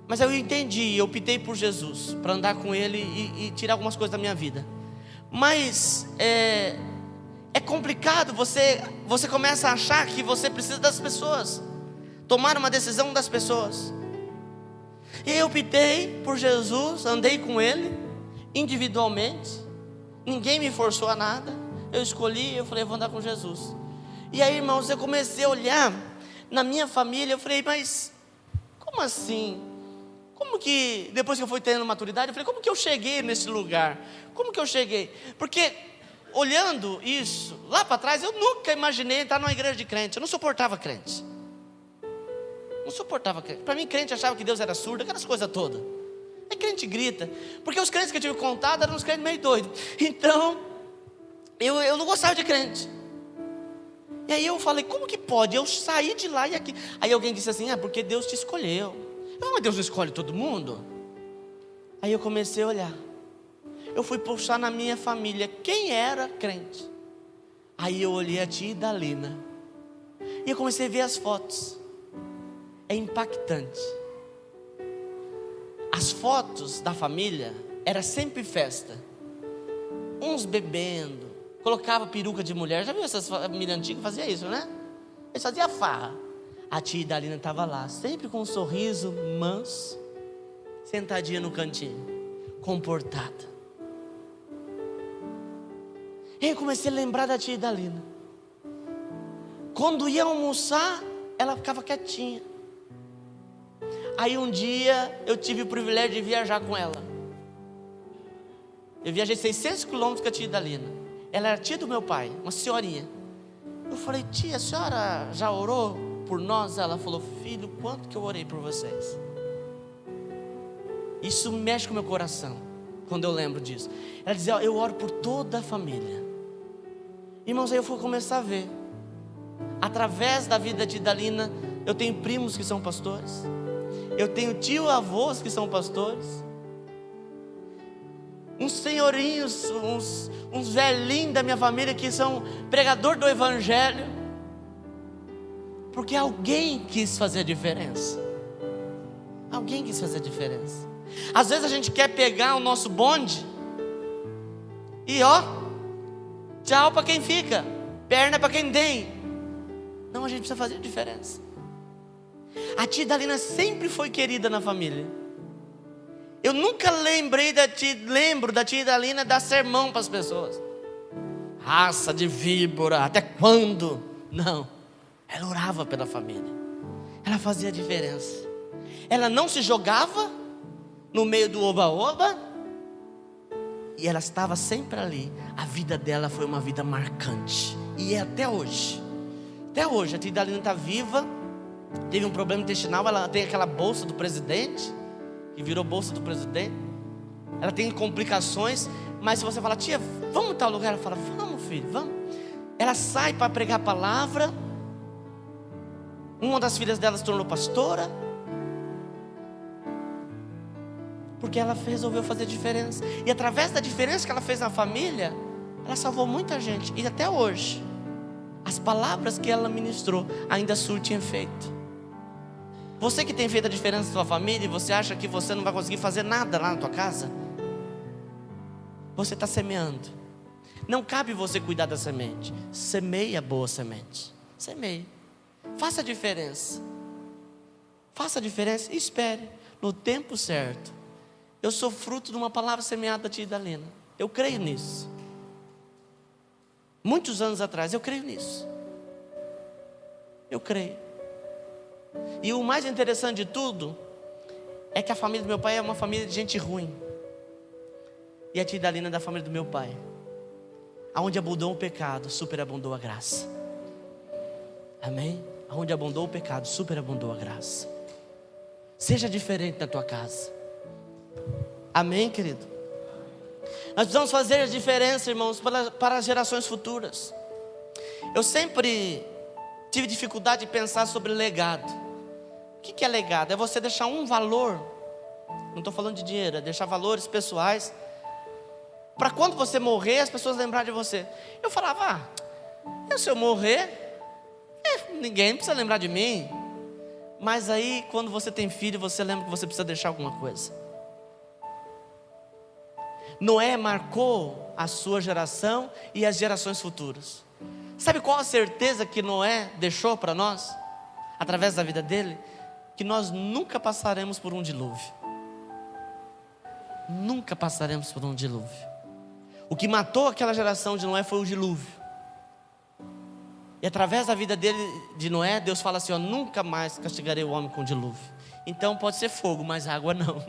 Mas eu entendi, eu optei por Jesus, para andar com Ele e tirar algumas coisas da minha vida. Mas é complicado, você começa a achar que você precisa das pessoas, tomar uma decisão das pessoas. E eu optei por Jesus, andei com Ele, individualmente. Ninguém me forçou a nada, eu escolhi, eu falei, eu vou andar com Jesus. E aí, irmãos, eu comecei a olhar na minha família, eu falei, mas como assim? Como que, depois que eu fui tendo maturidade, eu falei, como que eu cheguei nesse lugar? Como que eu cheguei? Porque, olhando isso, lá para trás, eu nunca imaginei entrar numa igreja de crente. Eu não suportava crente. Não suportava crente. Para mim, crente achava que Deus era surdo, aquelas coisas todas. É crente grita. Porque os crentes que eu tive contato eram uns crentes meio doidos. Então, eu não gostava de crente. E aí eu falei, como que pode? Eu saí de lá e aqui. Aí alguém disse assim, porque Deus te escolheu. Eu falei, mas Deus não escolhe todo mundo? Aí eu comecei a olhar. Eu fui puxar na minha família quem era crente. Aí eu olhei a tia Idalina. E eu comecei a ver as fotos. É impactante. As fotos da família era sempre festa. Uns bebendo, colocava peruca de mulher. Já viu essas famílias antigas? Fazia isso, né? Eles faziam farra. A tia Idalina estava lá, sempre com um sorriso manso, sentadinha no cantinho, comportada. E eu comecei a lembrar da tia Idalina. Quando ia almoçar, ela ficava quietinha. Aí um dia eu tive o privilégio de viajar com ela. Eu viajei 600 quilômetros com a tia Idalina. Ela era tia do meu pai, uma senhorinha. Eu falei, tia, a senhora já orou por nós? Ela falou, filho, quanto que eu orei por vocês? Isso mexe com o meu coração, quando eu lembro disso. Ela dizia, eu oro por toda a família. Irmãos, aí eu fui começar a ver. Através da vida de Idalina, eu tenho primos que são pastores. Eu tenho tio-avós que são pastores. Uns senhorinhos, uns velhinhos da minha família que são pregador do evangelho. Porque alguém quis fazer a diferença. Alguém quis fazer a diferença. Às vezes a gente quer pegar o nosso bonde e tchau para quem fica, perna para quem tem. Não, a gente precisa fazer a diferença. A tia Idalina sempre foi querida na família. Eu nunca lembro da tia Idalina dar sermão para as pessoas. Raça de víbora, até quando? Não, ela orava pela família. Ela fazia a diferença. Ela não se jogava no meio do oba-oba. E ela estava sempre ali. A vida dela foi uma vida marcante. E é até hoje. Até hoje, a tia Idalina está viva. Teve um problema intestinal. Ela tem aquela bolsa do presidente, que virou bolsa do presidente. Ela tem complicações. Mas se você falar, tia, vamos em tal lugar, ela fala, vamos filho, vamos. Ela sai para pregar a palavra. Uma das filhas dela se tornou pastora, porque ela resolveu fazer diferença. E através da diferença que ela fez na família, ela salvou muita gente. E até hoje, as palavras que ela ministrou ainda surtem efeito. Você que tem feito a diferença na sua família, e você acha que você não vai conseguir fazer nada lá na tua casa, você está semeando. Não cabe você cuidar da semente. Semeie a boa semente. Semeie. Faça a diferença. Faça a diferença e espere no tempo certo. Eu sou fruto de uma palavra semeada da tia Idalina. Eu creio nisso. Muitos anos atrás, eu creio nisso. Eu creio. E o mais interessante de tudo é que a família do meu pai é uma família de gente ruim. E a tia Idalina é da família do meu pai. Aonde abundou o pecado, superabundou a graça. Amém? Aonde abundou o pecado, superabundou a graça. Seja diferente na tua casa. Amém, querido? Nós precisamos fazer a diferença, irmãos, para as gerações futuras. Eu sempre tive dificuldade de pensar sobre legado. O que é legado? É você deixar um valor. Não estou falando de dinheiro, é deixar valores pessoais, para quando você morrer, as pessoas lembrarem de você. Eu falava, se eu morrer, ninguém precisa lembrar de mim. Mas aí, quando você tem filho, você lembra que você precisa deixar alguma coisa. Noé marcou a sua geração e as gerações futuras. Sabe qual a certeza que Noé deixou para nós? Através da vida dele? Que nós nunca passaremos por um dilúvio. Nunca passaremos por um dilúvio. O que matou aquela geração de Noé foi o dilúvio. E através da vida dele, de Noé, Deus fala assim, nunca mais castigarei o homem com dilúvio. Então pode ser fogo, mas água não.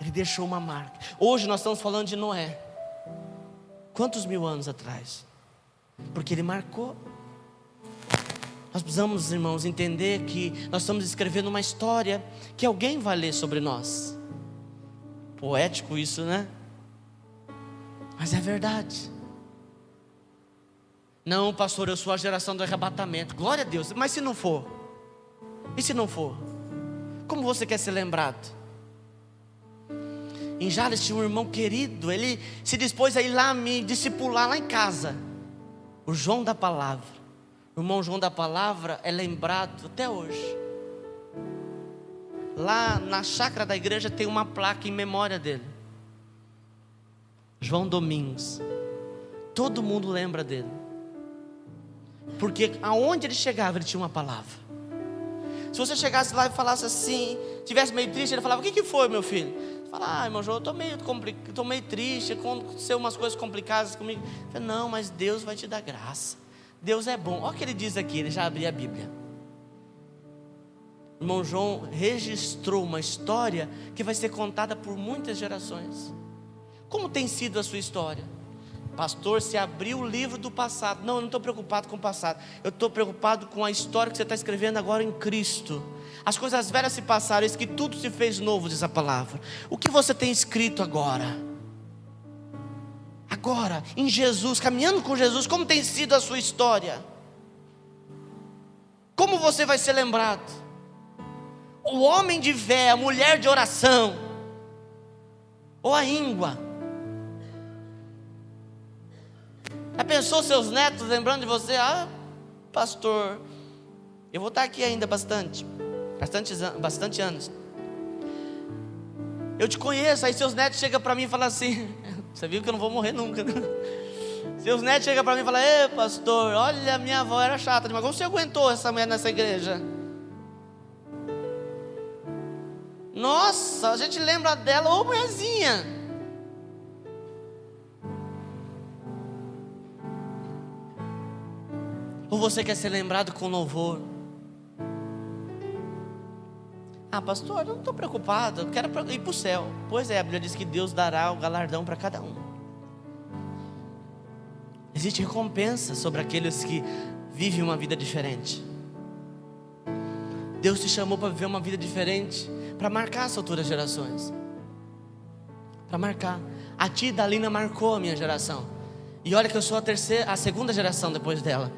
Ele deixou uma marca. Hoje nós estamos falando de Noé. Quantos mil anos atrás? Porque ele marcou. Nós precisamos, irmãos, entender que nós estamos escrevendo uma história que alguém vai ler sobre nós. Poético isso, né? Mas é verdade. Não, pastor, eu sou a geração do arrebatamento. Glória a Deus. Mas se não for? E se não for? Como você quer ser lembrado? Em Jales tinha um irmão querido. Ele se dispôs a ir lá me discipular lá em casa. O João da Palavra. O irmão João da Palavra é lembrado até hoje. Lá na chácara da igreja tem uma placa em memória dele. João Domingos. Todo mundo lembra dele. Porque aonde ele chegava, ele tinha uma palavra. Se você chegasse lá e falasse assim, tivesse meio triste, ele falava: o que foi, meu filho? Você fala: irmão João, eu estou meio triste, aconteceu umas coisas complicadas comigo. Eu falei: não, mas Deus vai te dar graça. Deus é bom. Olha o que ele diz aqui, ele já abriu a Bíblia. O irmão João registrou uma história que vai ser contada por muitas gerações. Como tem sido a sua história? Pastor, se abriu o livro do passado. Não, eu não estou preocupado com o passado. Eu estou preocupado com a história que você está escrevendo agora em Cristo. As coisas velhas se passaram, eis que tudo se fez novo, diz a palavra. O que você tem escrito agora? Agora, em Jesus, caminhando com Jesus, como tem sido a sua história? Como você vai ser lembrado? O homem de fé, a mulher de oração, ou a íngua? Já pensou seus netos lembrando de você? Ah, pastor, eu vou estar aqui ainda bastante anos. Eu te conheço. Aí seus netos chegam para mim e falam assim: você viu que eu não vou morrer nunca, né? Seus netos chegam para mim e falam: ei, pastor, olha, minha avó era chata demais. Como você aguentou essa mulher nessa igreja? Nossa, a gente lembra dela, ô mulherzinha. Ou você quer ser lembrado com louvor? Ah, pastor, eu não estou preocupado, eu quero ir para o céu. Pois é, a Bíblia diz que Deus dará o galardão para cada um. Existe recompensa sobre aqueles que vivem uma vida diferente. Deus te chamou para viver uma vida diferente, para marcar as futuras gerações. Para marcar. A tia Dalina marcou a minha geração. E olha que eu sou a segunda geração depois dela.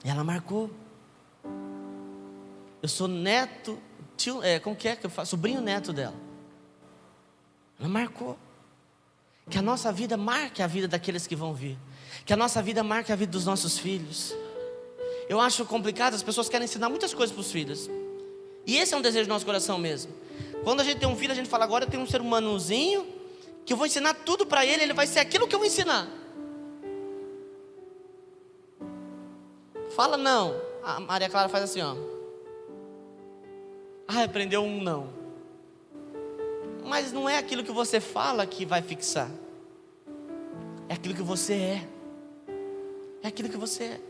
E ela marcou. Eu sou neto, como que eu faço? Sobrinho neto dela. Ela marcou. Que a nossa vida marque a vida daqueles que vão vir. Que a nossa vida marque a vida dos nossos filhos. Eu acho complicado, as pessoas querem ensinar muitas coisas para os filhos. E esse é um desejo do nosso coração mesmo. Quando a gente tem um filho, a gente fala: agora eu tenho um ser humanozinho, que eu vou ensinar tudo para ele, ele vai ser aquilo que eu vou ensinar. Fala não. A Maria Clara faz assim, ó. Ah, aprendeu um não. Mas não é aquilo que você fala que vai fixar. É aquilo que você é. É aquilo que você é.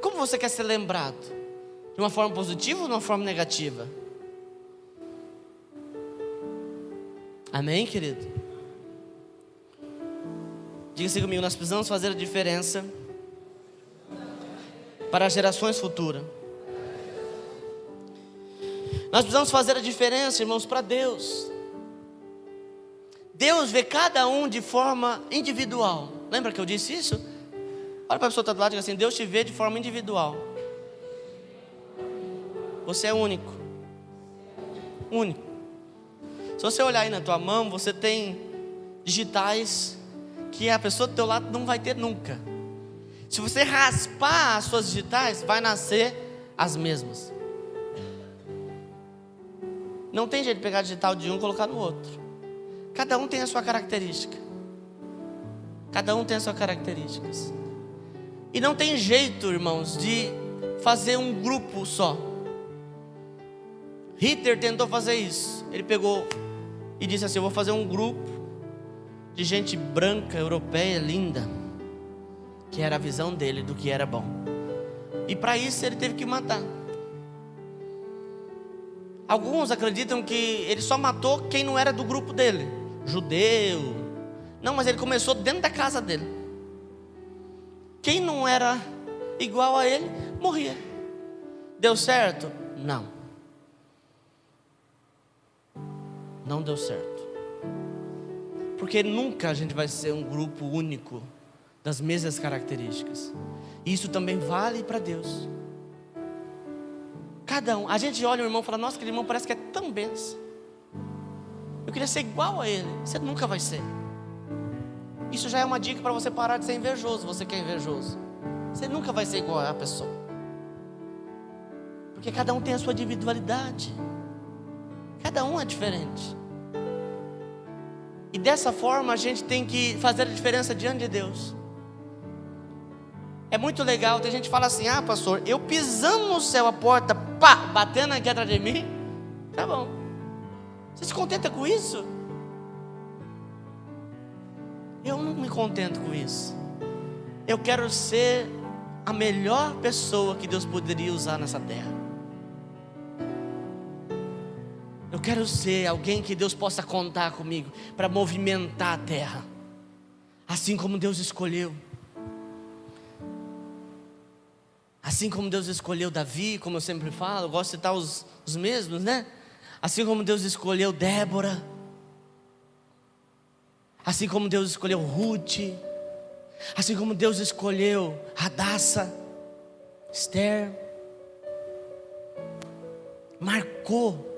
Como você quer ser lembrado? De uma forma positiva ou de uma forma negativa? Amém, querido? Diga-se comigo: nós precisamos fazer a diferença para as gerações futuras. Nós precisamos fazer a diferença, irmãos, para Deus. Deus vê cada um de forma individual. Lembra que eu disse isso? Olha para a pessoa que está do lado e diga assim: Deus te vê de forma individual. Você é único. Único. Se você olhar aí na tua mão, você tem digitais que a pessoa do teu lado não vai ter nunca. Se você raspar as suas digitais, vai nascer as mesmas. Não tem jeito de pegar a digital de um e colocar no outro. Cada um tem a sua característica. Cada um tem as suas características. E não tem jeito, irmãos, de fazer um grupo só. Hitler tentou fazer isso. Ele pegou e disse assim: eu vou fazer um grupo de gente branca, europeia, linda. Que era a visão dele do que era bom. E para isso ele teve que matar. Alguns acreditam que ele só matou quem não era do grupo dele. Judeu. Não, mas ele começou dentro da casa dele. quem não era igual a ele, morria. Deu certo? Não. Não deu certo. Porque nunca a gente vai ser um grupo único, das mesmas características. Isso também vale para Deus. Cada um, a gente olha o irmão e fala: nossa, aquele irmão parece que é tão benção, eu queria ser igual a ele. Você nunca vai ser. Isso já é uma dica para você parar de ser invejoso. Você que é invejoso, você nunca vai ser igual a pessoa, porque cada um tem a sua individualidade. Cada um é diferente. E dessa forma a gente tem que fazer a diferença diante de Deus. É muito legal, tem gente que fala assim: ah, pastor, eu pisando no céu, a porta, pá, batendo aqui atrás de mim, tá bom. Você se contenta com isso? Eu não me contento com isso. Eu quero ser a melhor pessoa que Deus poderia usar nessa terra. Eu quero ser alguém que Deus possa contar comigo para movimentar a terra, assim como Deus escolheu. Assim como Deus escolheu Davi, como eu sempre falo, eu gosto de citar os mesmos, né? Assim como Deus escolheu Débora, assim como Deus escolheu Ruth, assim como Deus escolheu Hadassah, Esther, marcou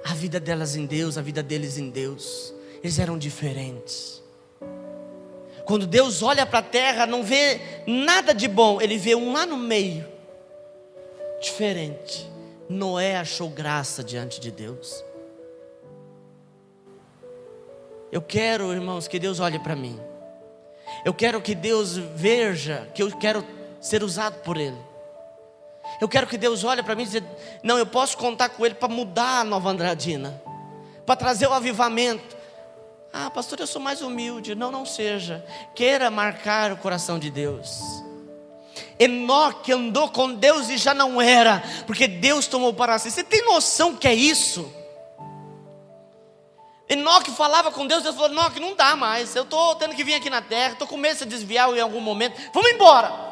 a vida delas em Deus, a vida deles em Deus. Eles eram diferentes. Quando Deus olha para a terra, não vê nada de bom, Ele vê um lá no meio, diferente. Noé achou graça diante de Deus. Eu quero, irmãos, que Deus olhe para mim. Eu quero que Deus veja que eu quero ser usado por Ele. Eu quero que Deus olhe para mim e dizer: não, eu posso contar com Ele para mudar a Nova Andradina, para trazer o avivamento. Ah, pastor, eu sou mais humilde. Não, não seja. Queira marcar o coração de Deus. Enoque andou com Deus e já não era, porque Deus tomou para si. Você tem noção que é isso? Enoque falava com Deus. Deus falou: Enoque, não dá mais, eu estou tendo que vir aqui na terra, estou com medo de se desviar em algum momento, vamos embora.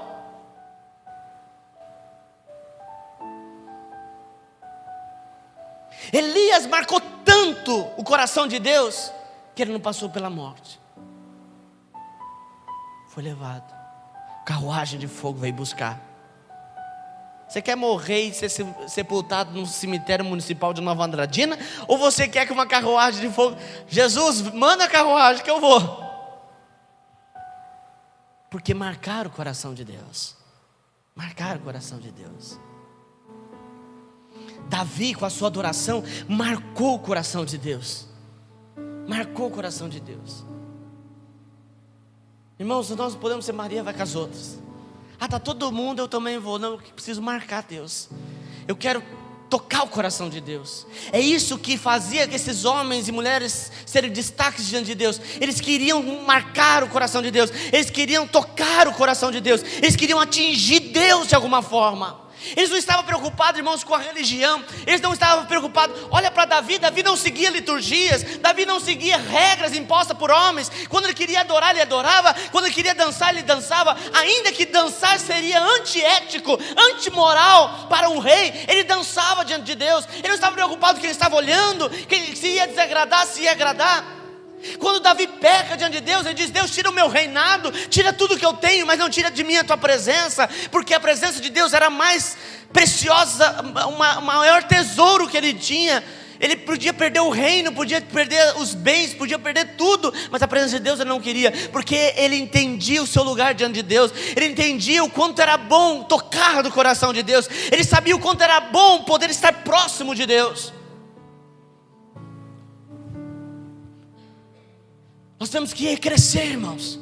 Elias marcou tanto o coração de Deus que ele não passou pela morte. Foi levado. Carruagem de fogo veio buscar. Você quer morrer e ser sepultado no cemitério municipal de Nova Andradina? Ou você quer que uma carruagem de fogo... Jesus, manda a carruagem que eu vou. Porque marcaram o coração de Deus. Marcaram o coração de Deus. Davi, com a sua adoração, marcou o coração de Deus. Marcou o coração de Deus. Irmãos, nós podemos ser Maria vai com as outras. Ah, está todo mundo, eu também vou. Não, eu preciso marcar Deus. Eu quero tocar o coração de Deus. É isso que fazia que esses homens e mulheres serem destaques diante de Deus. Eles queriam marcar o coração de Deus. Eles queriam tocar o coração de Deus. Eles queriam atingir Deus de alguma forma. Eles não estavam preocupados, irmãos, com a religião. Eles não estavam preocupados. Olha para Davi. Davi não seguia liturgias. Davi não seguia regras impostas por homens. Quando ele queria adorar, ele adorava. Quando ele queria dançar, ele dançava. Ainda que dançar seria antiético, antimoral para um rei, ele dançava diante de Deus. Ele não estava preocupado com quem estava olhando, quem se ia desagradar, se ia agradar. Quando Davi peca diante de Deus, ele diz: Deus, tira o meu reinado, tira tudo que eu tenho, mas não tira de mim a tua presença, porque a presença de Deus era mais preciosa, o maior tesouro que ele tinha. Ele podia perder o reino, podia perder os bens, podia perder tudo, mas a presença de Deus ele não queria, porque ele entendia o seu lugar diante de Deus. Ele entendia o quanto era bom tocar do coração de Deus. Ele sabia o quanto era bom poder estar próximo de Deus. Nós temos que crescer, irmãos.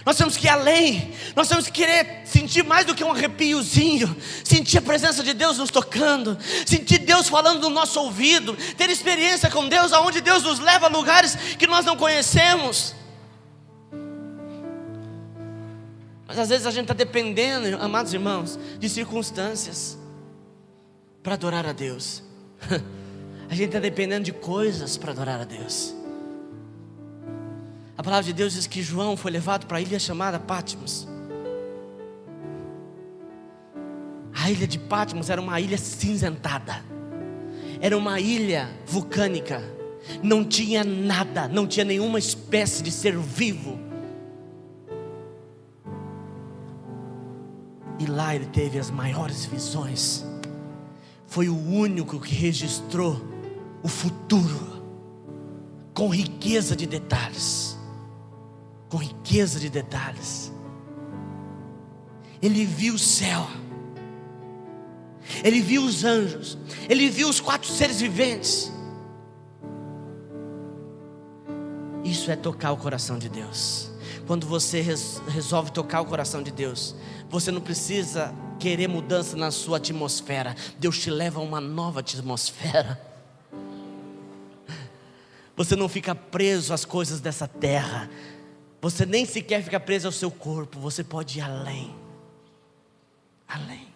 Nós temos que ir além. Nós temos que querer sentir mais do que um arrepiozinho. Sentir a presença de Deus nos tocando. Sentir Deus falando no nosso ouvido. Ter experiência com Deus, aonde Deus nos leva a lugares que nós não conhecemos. Mas às vezes a gente está dependendo, amados irmãos, de circunstâncias para adorar a Deus. A gente está dependendo de coisas para adorar a Deus. A palavra de Deus diz que João foi levado para a ilha chamada Patmos. A ilha de Patmos era uma ilha cinzentada, era uma ilha vulcânica, não tinha nada, não tinha nenhuma espécie de ser vivo. E lá ele teve as maiores visões. Foi o único que registrou o futuro com riqueza de detalhes. Com riqueza de detalhes. Ele viu o céu, ele viu os anjos, ele viu os 4 seres viventes. Isso é tocar o coração de Deus. Quando você resolve tocar o coração de Deus, você não precisa querer mudança na sua atmosfera. Deus te leva a uma nova atmosfera. Você não fica preso às coisas dessa terra. Você nem sequer fica preso ao seu corpo. Você pode ir além. Além.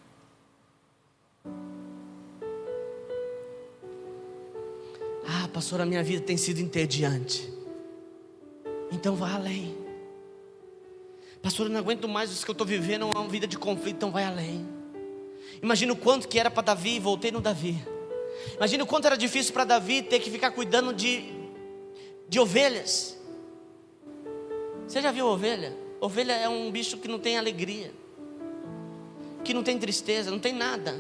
Ah, pastor, a minha vida tem sido entediante. Então vá além. Pastor, eu não aguento mais isso que eu estou vivendo, é uma vida de conflito, então vai além. Imagina o quanto que era para Davi, voltei no Davi. Imagina o quanto era difícil para Davi ter que ficar cuidando de ovelhas. Você já viu ovelha? Ovelha é um bicho que não tem alegria, que não tem tristeza, não tem nada.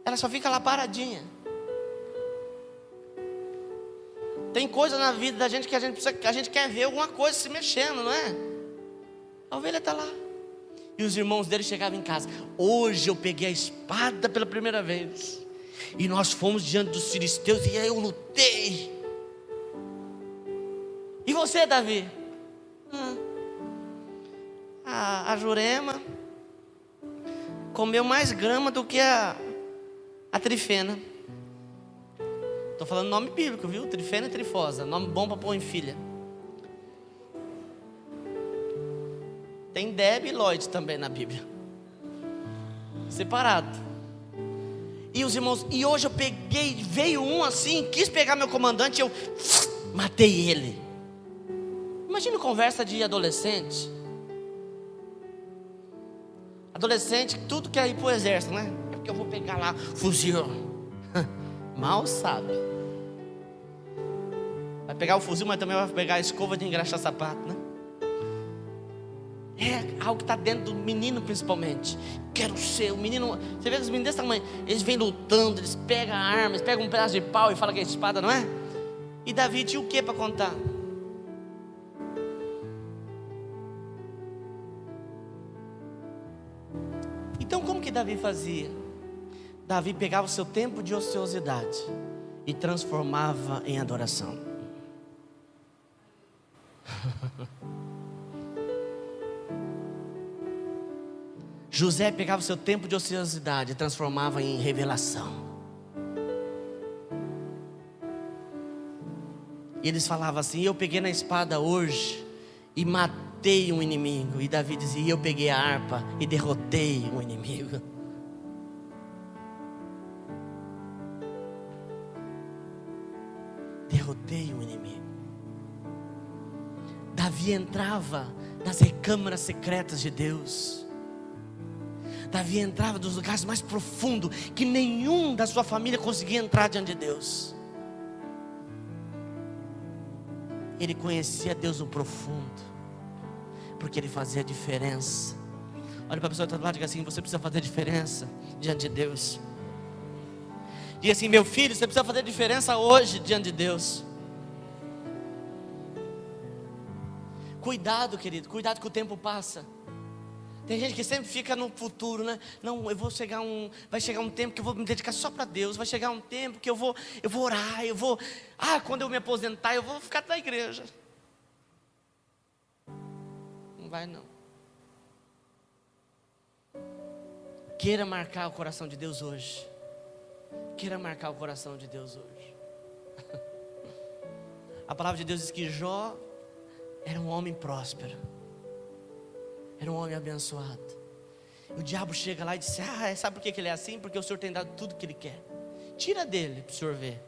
Ela só fica lá paradinha. Tem coisa na vida da gente que a gente quer ver alguma coisa se mexendo, não é? A ovelha está lá. E os irmãos dele chegavam em casa. Hoje eu peguei a espada pela primeira vez, e nós fomos diante dos filisteus, e aí eu lutei. E você, Davi? A Jurema comeu mais grama do que a Trifena. Estou falando nome bíblico, viu? Trifena e Trifosa, nome bom para pôr em filha. Tem Deb e Lloyd também na Bíblia, separado. E os irmãos, e hoje eu peguei, veio um assim, quis pegar meu comandante, eu matei ele. Imagina conversa de adolescente. Adolescente, tudo quer ir para o exército, né? É porque eu vou pegar lá fuzil. Mal sabe. Vai pegar o fuzil, mas também vai pegar a escova de engraxar sapato, né? É algo que está dentro do menino principalmente. Quero ser o menino. Você vê os meninos desse tamanho, eles vêm lutando, eles pegam a arma, eles pegam um pedaço de pau e falam que é espada, não é? E Davi tinha o que para contar? Então como que Davi fazia? Davi pegava o seu tempo de ociosidade e transformava em adoração. José pegava o seu tempo de ociosidade e transformava em revelação. E eles falavam assim: eu peguei na espada hoje e matei um inimigo. E Davi dizia: eu peguei a harpa e derrotei um inimigo. Derrotei um inimigo. Davi entrava nas recâmaras secretas de Deus. Davi entrava nos lugares mais profundos que nenhum da sua família conseguia entrar diante de Deus. Ele conhecia Deus no profundo, porque ele fazia diferença. Olha para a pessoa que está do lado e diga assim: você precisa fazer diferença diante de Deus. Diga assim: meu filho, você precisa fazer diferença hoje diante de Deus. Cuidado, querido, cuidado que o tempo passa. Tem gente que sempre fica no futuro, né? Não, vai chegar um tempo que eu vou me dedicar só para Deus. Vai chegar um tempo que eu vou orar, quando eu me aposentar, eu vou ficar na igreja. Não vai não. Queira marcar o coração de Deus hoje. Queira marcar o coração de Deus hoje. A palavra de Deus diz que Jó era um homem próspero, era um homem abençoado. O diabo chega lá e diz: sabe por que ele é assim? Porque o Senhor tem dado tudo que ele quer. Tira dele para o Senhor ver.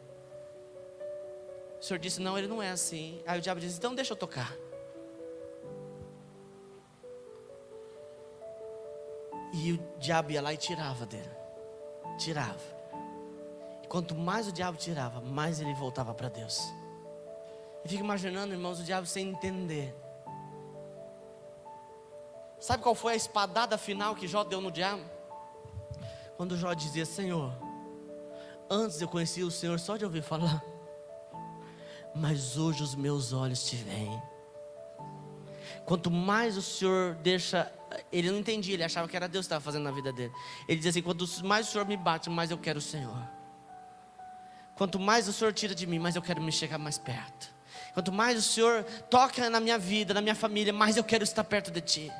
O Senhor disse: não, ele não é assim. Aí o diabo diz: então deixa eu tocar. E E o diabo ia lá e tirava dele. Tirava. E quanto mais o diabo tirava, mais ele voltava para Deus. Eu fico imaginando, irmãos, o diabo sem entender. Sabe qual foi a espadada final que Jó deu no diabo? Quando Jó dizia: Senhor, antes eu conhecia o Senhor só de ouvir falar, mas hoje os meus olhos te veem. Quanto mais o Senhor deixa, ele não entendia, ele achava que era Deus que estava fazendo na vida dele. Ele dizia assim: quanto mais o Senhor me bate, mais eu quero o Senhor. Quanto mais o Senhor tira de mim, mais eu quero me chegar mais perto. Quanto mais o Senhor toca na minha vida, na minha família, mais eu quero estar perto de Ti.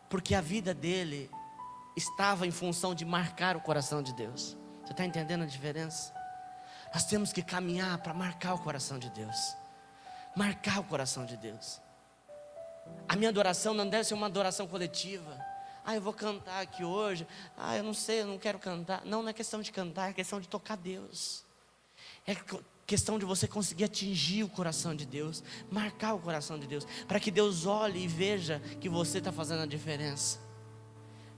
Porque a vida dele estava em função de marcar o coração de Deus. Você está entendendo a diferença? Nós temos que caminhar para marcar o coração de Deus. Marcar o coração de Deus. A minha adoração não deve ser uma adoração coletiva. Eu vou cantar aqui hoje. Eu não sei, eu não quero cantar. Não, não é questão de cantar, é questão de tocar Deus. É questão de você conseguir atingir o coração de Deus, marcar o coração de Deus, para que Deus olhe e veja que você está fazendo a diferença,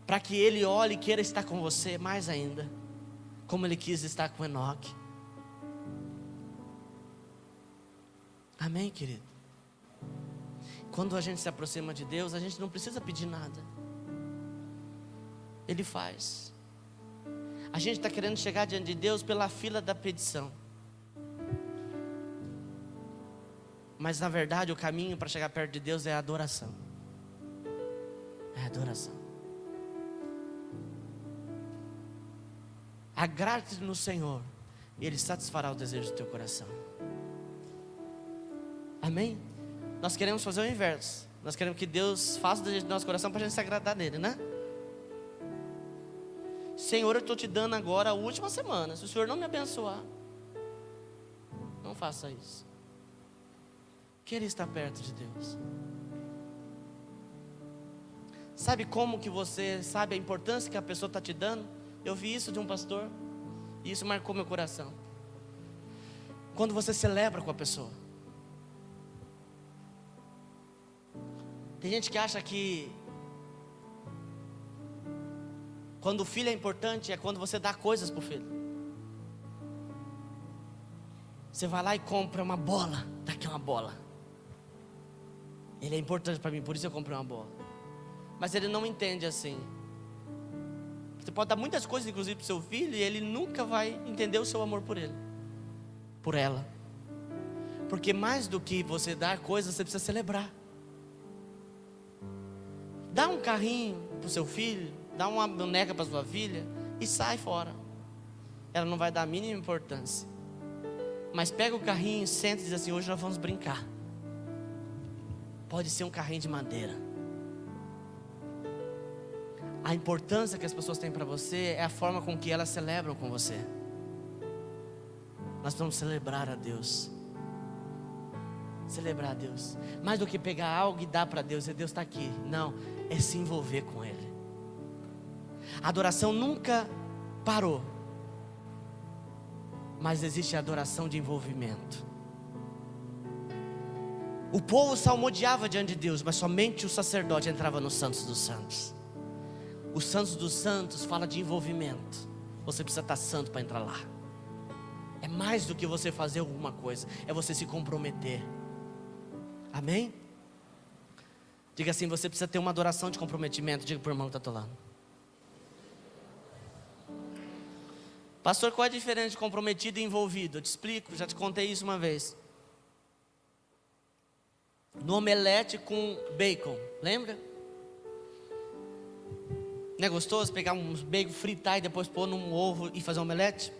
para que Ele olhe e queira estar com você mais ainda, como Ele quis estar com Enoque. Amém, querido? Quando a gente se aproxima de Deus, a gente não precisa pedir nada, Ele faz. A gente está querendo chegar diante de Deus pela fila da petição, mas na verdade o caminho para chegar perto de Deus é a adoração. É a adoração. Agrade no Senhor e Ele satisfará o desejo do teu coração. Amém? Nós queremos fazer o inverso. Nós queremos que Deus faça o desejo do nosso coração para a gente se agradar dele, né? Senhor, eu estou te dando agora a última semana. Se o Senhor não me abençoar, não faça isso. Querer estar perto de Deus. Sabe como que você sabe a importância que a pessoa está te dando? Eu vi isso de um pastor e isso marcou meu coração. Quando você celebra com a pessoa. Tem gente que acha que quando o filho é importante é quando você dá coisas para o filho. Você vai lá e compra uma bola. Dá aqui uma bola. Ele é importante para mim, por isso eu comprei uma bola. Mas ele não entende assim. Você pode dar muitas coisas, inclusive para o seu filho, e ele nunca vai entender o seu amor por ele, por ela. Porque mais do que você dar coisas, você precisa celebrar. Dá um carrinho para o seu filho, dá uma boneca para sua filha e sai fora. Ela não vai dar a mínima importância. Mas pega o carrinho, senta e diz assim: hoje nós vamos brincar. Pode ser um carrinho de madeira. A importância que as pessoas têm para você é a forma com que elas celebram com você. Nós vamos celebrar a Deus. Celebrar a Deus. Mais do que pegar algo e dar para Deus, e Deus está aqui. Não, é se envolver com Ele. A adoração nunca parou. Mas existe a adoração de envolvimento. O povo salmodiava diante de Deus, mas somente o sacerdote entrava no Santos dos Santos. O Santos dos Santos fala de envolvimento. Você precisa estar santo para entrar lá. É mais do que você fazer alguma coisa, é você se comprometer. Amém? Diga assim: você precisa ter uma adoração de comprometimento. Diga para o irmão que está ao lado. Pastor, qual é a diferença de comprometido e envolvido? Eu te explico, já te contei isso uma vez. No omelete com bacon, lembra? Não é gostoso pegar uns bacon, fritar e depois pôr num ovo e fazer um omelete?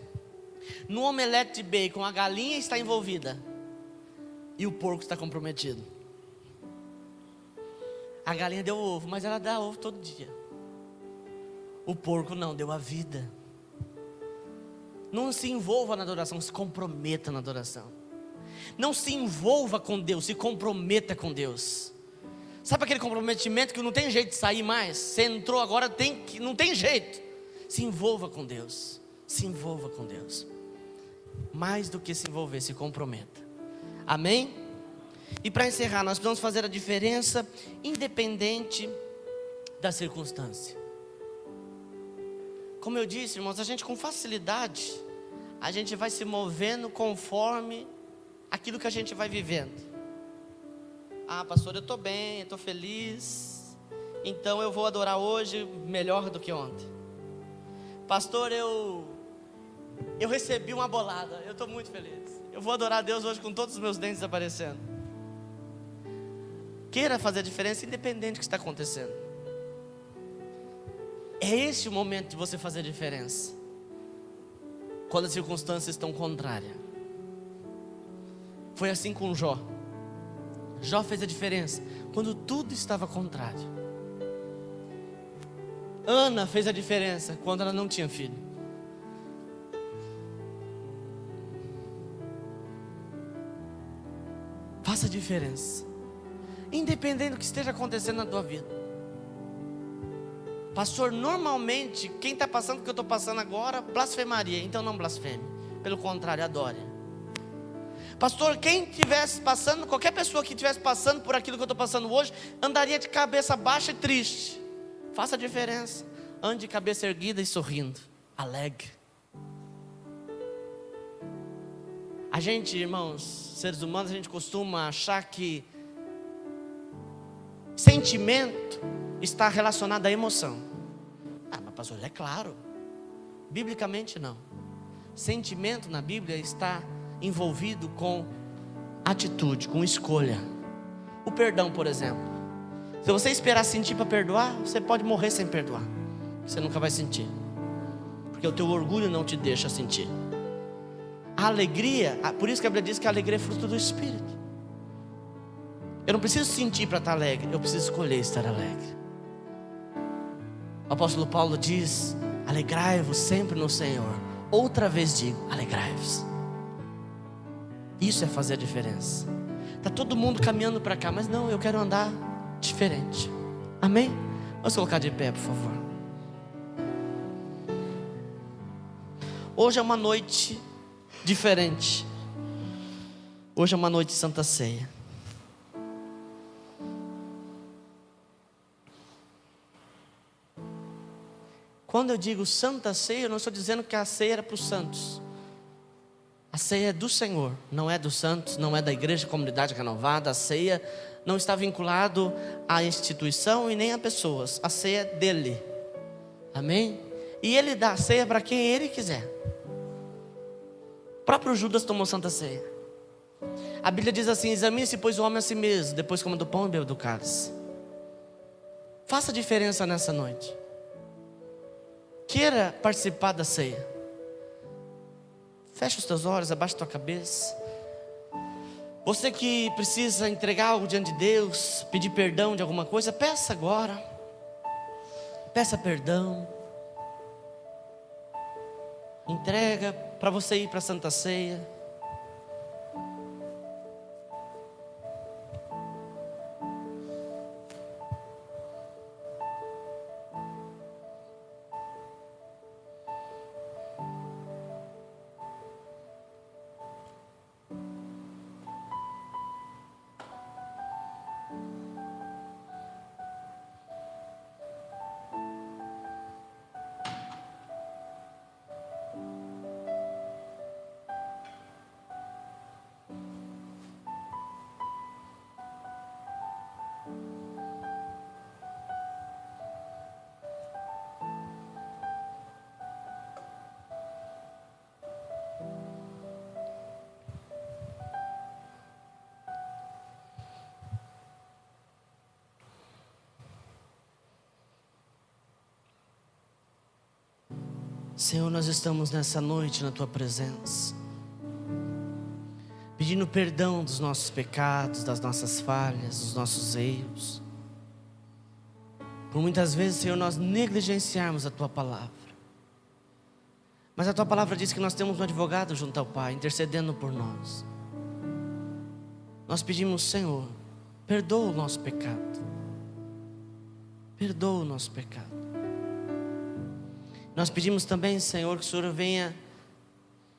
No omelete de bacon, a galinha está envolvida e o porco está comprometido. A galinha deu ovo, mas ela dá ovo todo dia. O porco não, deu a vida. Não se envolva na adoração, se comprometa na adoração. Não se envolva com Deus, se comprometa com Deus. Sabe aquele comprometimento que não tem jeito de sair mais? Você entrou agora, não tem jeito. Se envolva com Deus. Se envolva com Deus. Mais do que se envolver, se comprometa. Amém? E para encerrar, nós precisamos fazer a diferença independente da circunstância. Como eu disse, irmãos, a gente com facilidade, a gente vai se movendo conforme aquilo que a gente vai vivendo. Ah, pastor, eu estou bem, eu estou feliz, então eu vou adorar hoje melhor do que ontem. Pastor, eu recebi uma bolada, eu estou muito feliz, eu vou adorar a Deus hoje com todos os meus dentes aparecendo. Queira fazer a diferença independente do que está acontecendo. É esse o momento de você fazer a diferença, quando as circunstâncias estão contrárias. Foi assim com Jó. Jó fez a diferença quando tudo estava contrário. Ana fez a diferença quando ela não tinha filho. Faça a diferença, independente do que esteja acontecendo na tua vida. Pastor, normalmente quem está passando o que eu estou passando agora blasfemaria. Então não blasfeme, pelo contrário, adore. Pastor, quem estivesse passando, qualquer pessoa que estivesse passando por aquilo que eu estou passando hoje, andaria de cabeça baixa e triste. Faça a diferença, ande de cabeça erguida e sorrindo, alegre. A gente, irmãos, seres humanos, a gente costuma achar que sentimento está relacionado à emoção. Ah, mas pastor, é claro. Biblicamente não. Sentimento na Bíblia está envolvido com atitude, com escolha. O perdão, por exemplo. Se você esperar sentir para perdoar, você pode morrer sem perdoar. Você nunca vai sentir, porque o teu orgulho não te deixa sentir. A alegria, por isso que a Bíblia diz que a alegria é fruto do Espírito. Eu não preciso sentir para estar alegre, eu preciso escolher estar alegre. O apóstolo Paulo diz: alegrai-vos sempre no Senhor. Outra vez digo, alegrai-vos. Isso é fazer a diferença. Está todo mundo caminhando para cá, mas não, eu quero andar diferente. Amém? Vamos colocar de pé, por favor. Hoje é uma noite diferente. Hoje é uma noite de Santa Ceia. Quando eu digo Santa Ceia, eu não estou dizendo que a ceia era para os santos. A ceia é do Senhor, não é dos santos, não é da igreja Comunidade Renovada. A ceia não está vinculado à instituição e nem a pessoas. A ceia é dele. Amém? E ele dá a ceia para quem ele quiser. O próprio Judas tomou Santa Ceia. A Bíblia diz assim: examine-se, pois, o homem a si mesmo, depois coma do pão e beba do cálice. Faça a diferença nessa noite. Queira participar da ceia. Fecha os teus olhos, abaixa a tua cabeça. Você que precisa entregar algo diante de Deus, pedir perdão de alguma coisa, peça agora. Peça perdão. Entrega para você ir para a Santa Ceia. Senhor, nós estamos nessa noite na Tua presença, pedindo perdão dos nossos pecados, das nossas falhas, dos nossos erros. Por muitas vezes, Senhor, nós negligenciarmos a Tua palavra. Mas a Tua palavra diz que nós temos um advogado junto ao Pai, intercedendo por nós. Nós pedimos, Senhor, perdoa o nosso pecado. Perdoa o nosso pecado. Nós pedimos também, Senhor, que o Senhor venha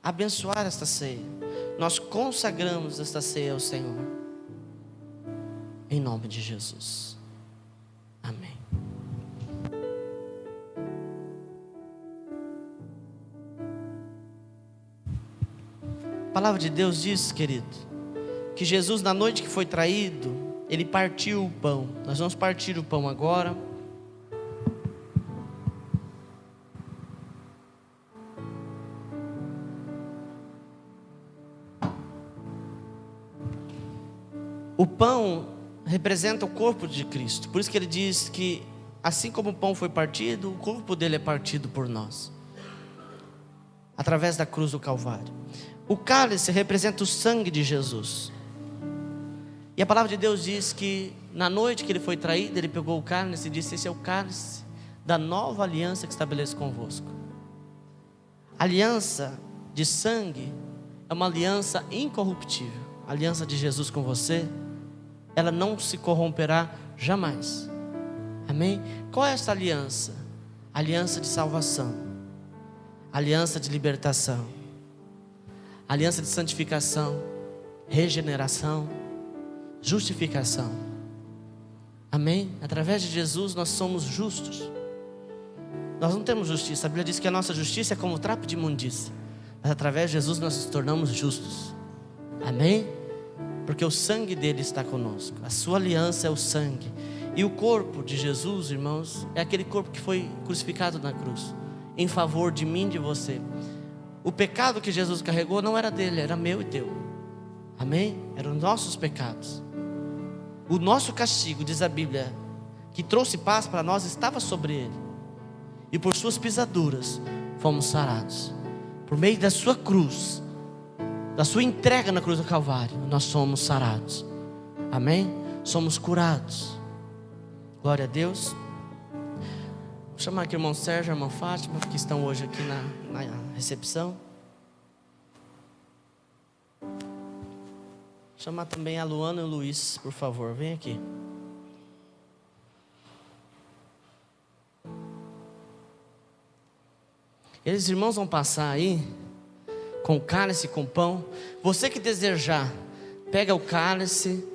abençoar esta ceia. Nós consagramos esta ceia ao Senhor, em nome de Jesus. Amém. palavra de Deus diz, querido, que Jesus, na noite que foi traído, Ele partiu o pão. Nós vamos partir o pão agora. O pão representa o corpo de Cristo. Por isso que Ele diz que, assim como o pão foi partido, o corpo dele é partido por nós, através da cruz do Calvário. O cálice representa o sangue de Jesus. E a palavra de Deus diz que na noite que Ele foi traído, Ele pegou o cálice e disse: esse é o cálice da nova aliança que estabeleço convosco. A aliança de sangue é uma aliança incorruptível. A aliança de Jesus com você, ela não se corromperá jamais. Amém? Qual é essa aliança? Aliança de salvação, aliança de libertação, aliança de santificação, regeneração, justificação. Amém? Através de Jesus nós somos justos. Nós não temos justiça. A Bíblia diz que a nossa justiça é como trapo de imundícia, mas através de Jesus nós nos tornamos justos. Amém? Porque o sangue dele está conosco. A sua aliança é o sangue. E o corpo de Jesus, irmãos, é aquele corpo que foi crucificado na cruz, em favor de mim e de você. O pecado que Jesus carregou não era dele, era meu e teu. Amém? Eram nossos pecados. O nosso castigo, diz a Bíblia, que trouxe paz para nós, estava sobre ele. E por suas pisaduras fomos sarados. Por meio da sua cruz, da sua entrega na cruz do Calvário, nós somos sarados. Amém? Somos curados. Glória a Deus. Vou chamar aqui o irmão Sérgio e a irmã Fátima, que estão hoje aqui na recepção. Vou chamar também a Luana e o Luiz, por favor, vem aqui. Eles, irmãos, vão passar aí com o cálice, com o pão. Você que desejar, pega o cálice,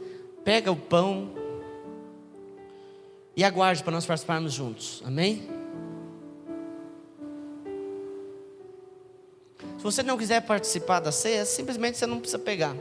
pega o pão e aguarde para nós participarmos juntos. Amém? Se você não quiser participar da ceia, simplesmente você não precisa pegar.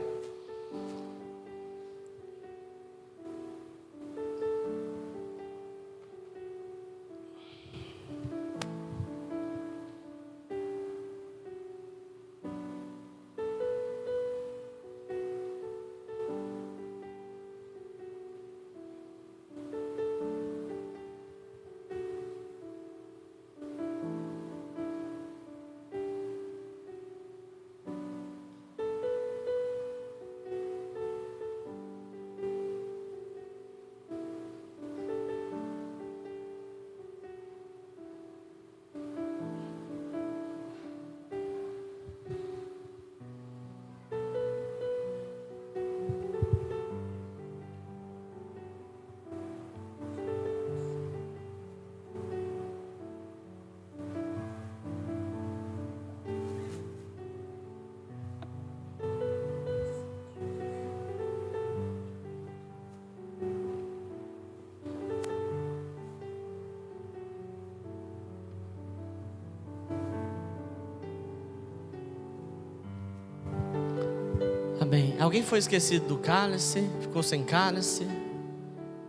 Amém. Alguém foi esquecido do cálice? Ficou sem cálice?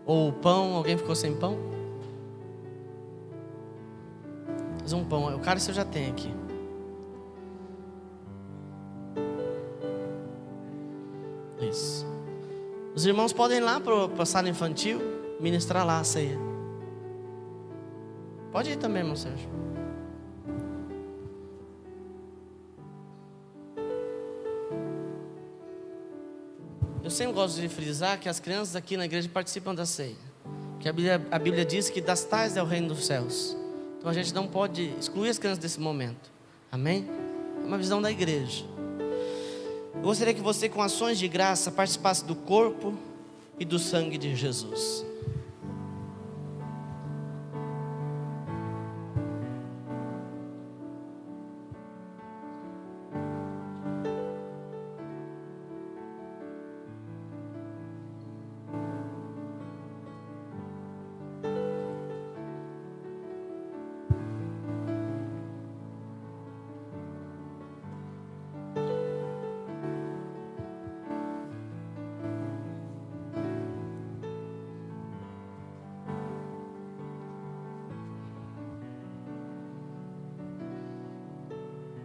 Ou o pão? Alguém ficou sem pão? Mas um pão. O cálice eu já tenho aqui. Isso. Os irmãos podem ir lá para a sala infantil, ministrar lá a ceia. Pode ir também, irmão Sérgio. Eu sempre gosto de frisar que as crianças aqui na igreja participam da ceia, que a Bíblia diz que das tais é o reino dos céus. Então a gente não pode excluir as crianças desse momento. Amém? É uma visão da igreja. Eu gostaria que você, com ações de graça, participasse do corpo e do sangue de Jesus.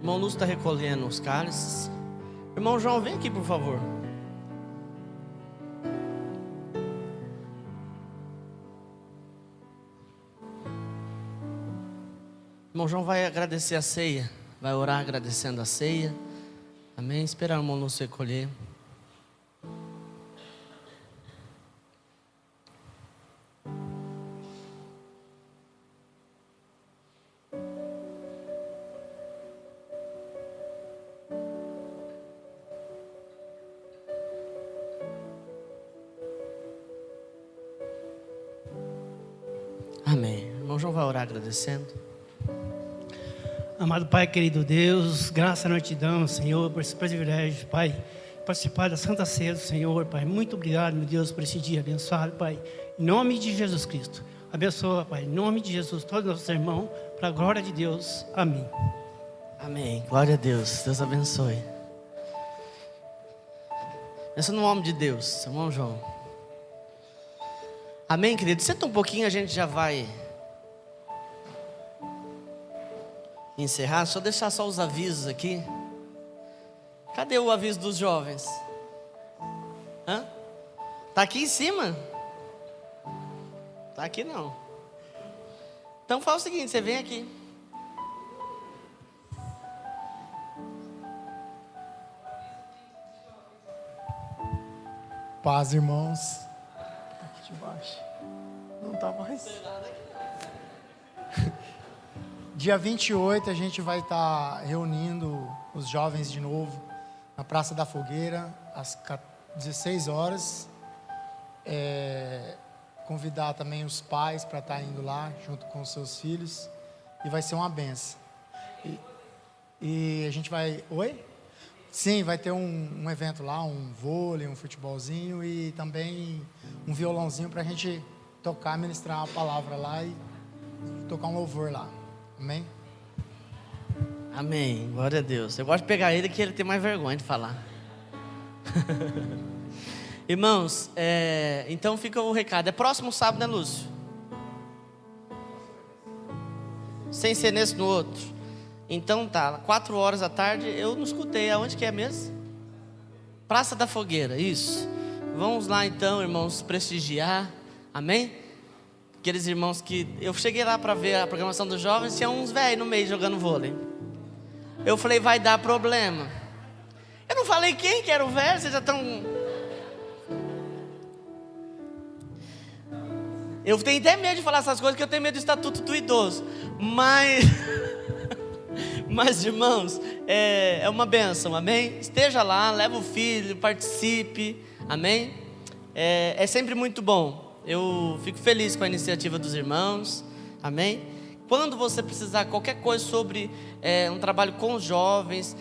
Irmão Lúcio está recolhendo os cálices. Irmão João, vem aqui, por favor. Irmão João vai agradecer a ceia. Vai orar agradecendo a ceia. Amém? Esperar o irmão Lúcio recolher. Amém. O irmão João vai orar agradecendo. Amado Pai, querido Deus, graça nós te damos, Senhor, por esse privilégio, Pai, participar da Santa Ceia do Senhor, Pai. Muito obrigado, meu Deus, por esse dia abençoado, Pai. Em nome de Jesus Cristo. Abençoa, Pai, em nome de Jesus, todos os nossos irmãos, para a glória de Deus. Amém. Amém. Glória a Deus. Deus abençoe. Pensa no nome de Deus, irmão João. Amém, querido? Senta um pouquinho, a gente já vai encerrar. Só deixar só os avisos aqui. Cadê o aviso dos jovens? Hã? Tá aqui em cima? Tá aqui não. Então fala o seguinte, você vem aqui. Paz, irmãos. Aqui de baixo. Não tá mais. Dia 28 a gente vai estar reunindo os jovens de novo na Praça da Fogueira, às 16 horas. Convidar também os pais para estar indo lá, junto com os seus filhos. E vai ser uma benção. E a gente vai... Oi? Sim, vai ter um evento lá, um vôlei, um futebolzinho e também um violãozinho para a gente tocar, ministrar uma palavra lá e tocar um louvor lá. Amém? Amém, glória a Deus. Eu gosto de pegar ele que ele tem mais vergonha de falar. Irmãos, então fica o recado. É próximo sábado, né, Lúcio? Sem ser nesse no outro. Então tá, 4 horas da tarde. Eu não escutei, aonde que é mesmo? Praça da Fogueira, isso. Vamos lá então, irmãos, prestigiar. Amém? Aqueles irmãos que... Eu cheguei lá para ver a programação dos jovens. Tinha uns velhos no meio jogando vôlei. Eu falei, vai dar problema. Eu não falei quem que era o velho. Vocês já estão... Eu tenho até medo de falar essas coisas, porque eu tenho medo do estatuto do idoso. Mas irmãos, é uma bênção, amém? Esteja lá, leva o filho, participe, amém? É sempre muito bom. Eu fico feliz com a iniciativa dos irmãos, amém? Quando você precisar qualquer coisa sobre um trabalho com os jovens,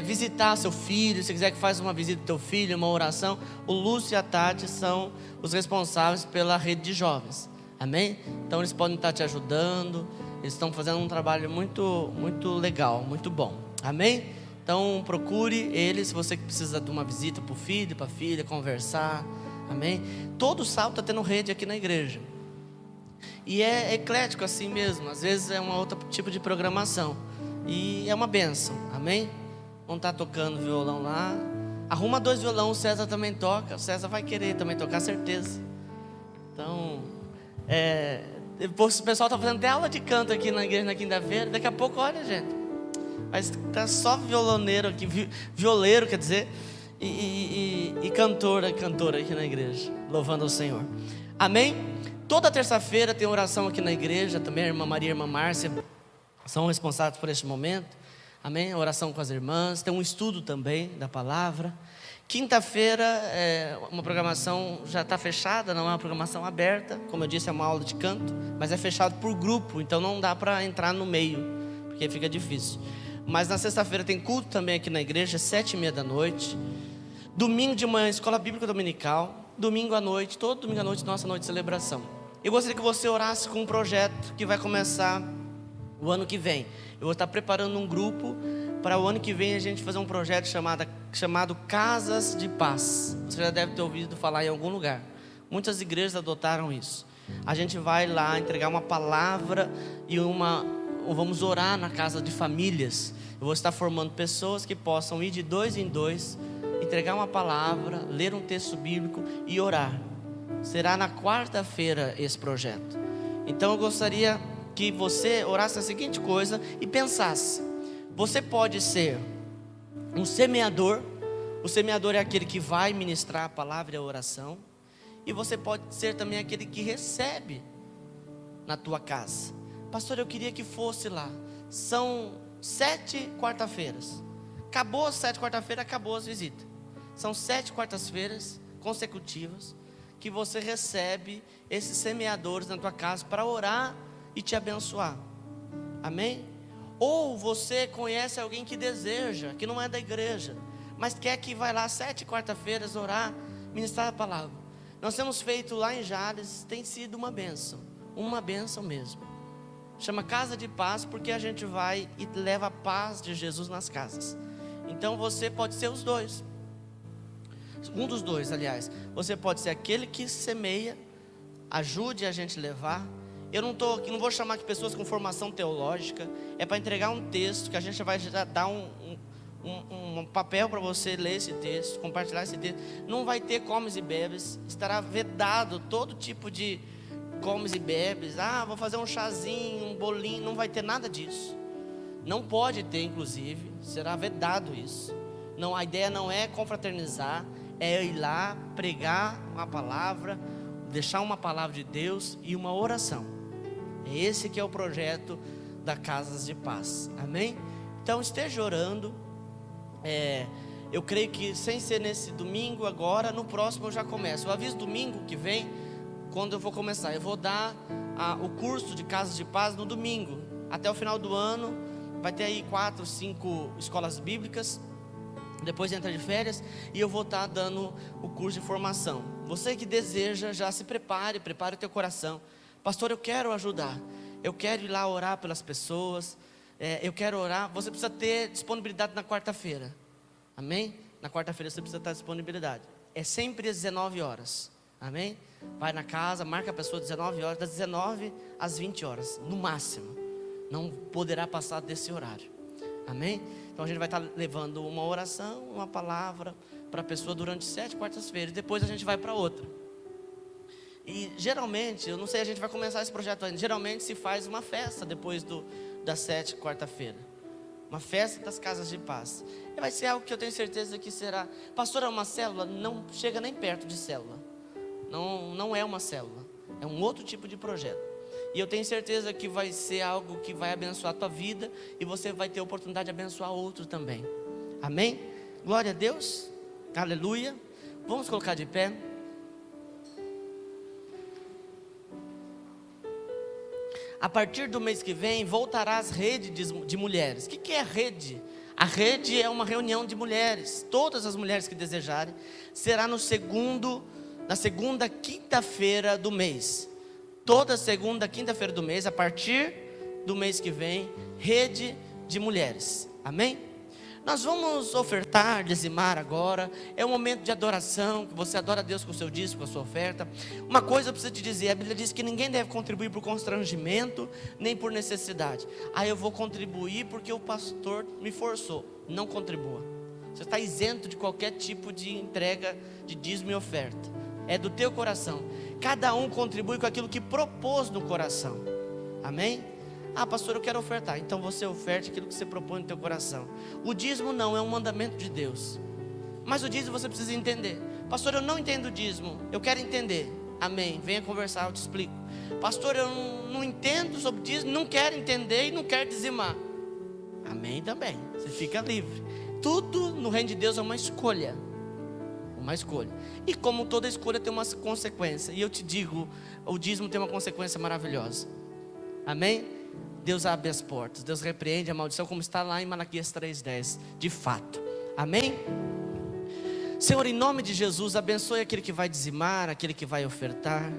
visitar seu filho, se quiser que faça uma visita do teu filho, uma oração, o Lúcio e a Tati são os responsáveis pela rede de jovens, amém? Então eles podem estar te ajudando, eles estão fazendo um trabalho muito, muito legal, muito bom, amém? Então procure eles, se você precisa de uma visita para o filho, para a filha, conversar, amém? Todo sábado está tendo rede aqui na igreja. E é eclético assim mesmo. Às vezes é um outro tipo de programação. E é uma bênção, amém? Vão estar tocando violão lá. Arruma 2 violões, o César também toca. O César vai querer também tocar, certeza. Então, o pessoal está fazendo até aula de canto aqui na igreja na quinta-feira. Daqui a pouco, olha, gente, vai estar só violoneiro aqui, violeiro, quer dizer, e cantora aqui na igreja, louvando ao Senhor, amém? Toda terça-feira tem oração aqui na igreja também. A irmã Maria e a irmã Márcia são responsáveis por este momento, amém? Oração com as irmãs, tem um estudo também da palavra. Quinta-feira uma programação já está fechada, não é uma programação aberta. Como eu disse, é uma aula de canto, mas é fechado por grupo, então não dá para entrar no meio, porque fica difícil. Mas na sexta-feira tem culto também aqui na igreja, 7:30 da noite. Domingo de manhã, escola bíblica dominical. Domingo à noite, todo domingo à noite, nossa noite de celebração. Eu gostaria que você orasse com um projeto que vai começar o ano que vem. Eu vou estar preparando um grupo para o ano que vem a gente fazer um projeto chamado Casas de Paz. Você já deve ter ouvido falar em algum lugar. Muitas igrejas adotaram isso. A gente vai lá entregar uma palavra e vamos orar na casa de famílias. Eu vou estar formando pessoas que possam ir de 2 em 2, entregar uma palavra, ler um texto bíblico e orar. Será na quarta-feira esse projeto. Então eu gostaria que você orasse a seguinte coisa e pensasse: você pode ser um semeador. O semeador é aquele que vai ministrar a palavra e a oração. E você pode ser também aquele que recebe na tua casa. Pastor, eu queria que fosse lá. São 7 quarta-feiras. Acabou as 7 quarta-feiras, acabou as visitas. São 7 quartas-feiras consecutivas que você recebe esses semeadores na tua casa para orar e te abençoar. Amém? Ou você conhece alguém que deseja, que não é da igreja, mas quer que vai lá 7 quarta-feiras orar, ministrar a palavra. Nós temos feito lá em Jales, tem sido uma bênção mesmo. Chama Casa de Paz, porque a gente vai e leva a paz de Jesus nas casas. Então você pode ser os dois. Um dos dois, aliás. Você pode ser aquele que semeia, ajude a gente a levar. Eu não vou chamar aqui pessoas com formação teológica. É para entregar um texto que a gente vai dar um papel para você ler esse texto, compartilhar esse texto. Não vai ter comes e bebes. Estará vedado todo tipo de comes e bebes. Vou fazer um chazinho, um bolinho. Não vai ter nada disso. Não pode ter, inclusive. Será vedado isso. Não, a ideia não é confraternizar, é ir lá, pregar uma palavra, deixar uma palavra de Deus e uma oração. Esse que é o projeto da Casas de Paz. Amém? Então esteja orando. Eu creio que sem ser nesse domingo agora, no próximo eu já começo. Eu aviso domingo que vem, quando eu vou começar. Eu vou dar o curso de Casas de Paz no domingo. Até o final do ano, vai ter aí 4, 5 escolas bíblicas. Depois entra de férias e eu vou estar dando o curso de formação. Você que deseja, já se prepare o teu coração. Pastor, eu quero ajudar. Eu quero ir lá orar pelas pessoas. Eu quero orar. Você precisa ter disponibilidade na quarta-feira. Amém? Na quarta-feira você precisa ter disponibilidade. É sempre às 19 horas. Amém? Vai na casa, marca a pessoa 19 horas, das 19 às 20 horas, no máximo. Não poderá passar desse horário. Amém? Então a gente vai estar levando uma oração, uma palavra para a pessoa durante 7 quartas-feiras. Depois a gente vai para outra. E geralmente, eu não sei, a gente vai começar esse projeto ainda. Geralmente se faz uma festa depois das 7 quarta-feira. Uma festa das Casas de Paz. E vai ser algo que eu tenho certeza que será. Pastor, é uma célula? Não chega nem perto de célula. Não é uma célula. É um outro tipo de projeto. E eu tenho certeza que vai ser algo que vai abençoar a tua vida. E você vai ter a oportunidade de abençoar outro também. Amém? Glória a Deus. Aleluia. Vamos colocar de pé. A partir do mês que vem, voltará às redes de mulheres. O que é rede? A rede é uma reunião de mulheres. Todas as mulheres que desejarem. Será na segunda quinta-feira do mês. Toda segunda quinta-feira do mês, a partir do mês que vem, rede de mulheres. Amém? Nós vamos ofertar, dizimar agora. É um momento de adoração, que você adora a Deus com o seu dízimo, com a sua oferta. Uma coisa eu preciso te dizer, a Bíblia diz que ninguém deve contribuir por constrangimento, nem por necessidade. Eu vou contribuir porque o pastor me forçou. Não contribua. Você está isento de qualquer tipo de entrega de dízimo e oferta. É do teu coração. Cada um contribui com aquilo que propôs no coração. Amém? Pastor, eu quero ofertar. Então você oferte aquilo que você propõe no teu coração. O dízimo não é um mandamento de Deus. Mas o dízimo você precisa entender. Pastor, eu não entendo o dízimo. Eu quero entender. Amém, venha conversar, eu te explico. Pastor, eu não entendo sobre dízimo, não quero entender e não quero dizimar. Amém também, você fica livre. Tudo no reino de Deus é uma escolha. Uma escolha. E como toda escolha tem uma consequência. E eu te digo, o dízimo tem uma consequência maravilhosa. Amém? Deus abre as portas, Deus repreende a maldição, como está lá em Malaquias 3:10, de fato. Amém? Senhor, em nome de Jesus, abençoe aquele que vai dizimar, aquele que vai ofertar.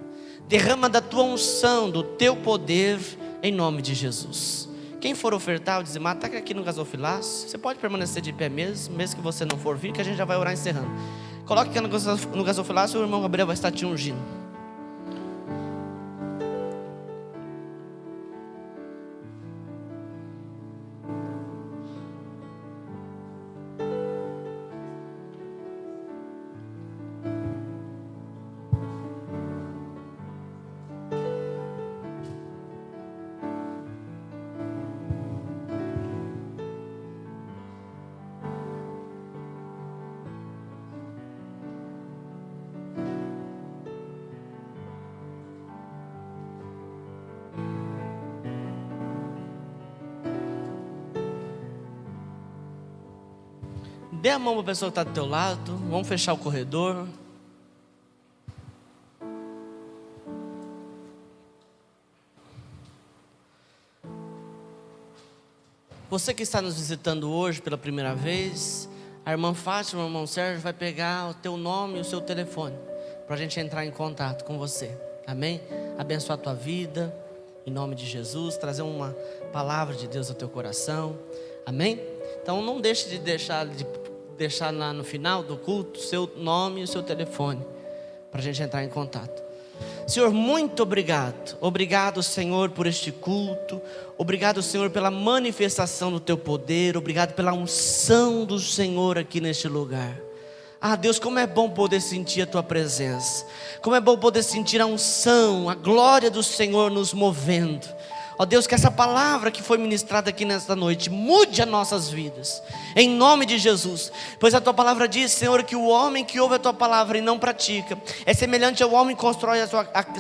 Derrama da tua unção, do teu poder, em nome de Jesus. Quem for ofertar ou dizimar, está aqui no gasofilácio. Você pode permanecer de pé mesmo que você não for vir, que a gente já vai orar encerrando. Coloque aqui no gasofilácio, o irmão Gabriel vai estar te ungindo. Dê a mão para a pessoa que está do teu lado. Vamos fechar o corredor. Você que está nos visitando hoje pela primeira vez, a irmã Fátima, o irmão Sérgio vai pegar o teu nome e o seu telefone para a gente entrar em contato com você. Amém? Abençoar a tua vida, em nome de Jesus, trazer uma palavra de Deus ao teu coração. Amém? Então não deixe de deixar lá no final do culto o seu nome e o seu telefone para a gente entrar em contato. Senhor, muito obrigado. Obrigado, Senhor, por este culto. Obrigado, Senhor, pela manifestação do teu poder. Obrigado pela unção do Senhor aqui neste lugar. Ah, Deus, como é bom poder sentir a tua presença. Como é bom poder sentir a unção, a glória do Senhor nos movendo. Ó Deus, que essa palavra que foi ministrada aqui nesta noite mude as nossas vidas, em nome de Jesus. Pois a tua palavra diz, Senhor, que o homem que ouve a tua palavra e não pratica é semelhante ao homem que constrói a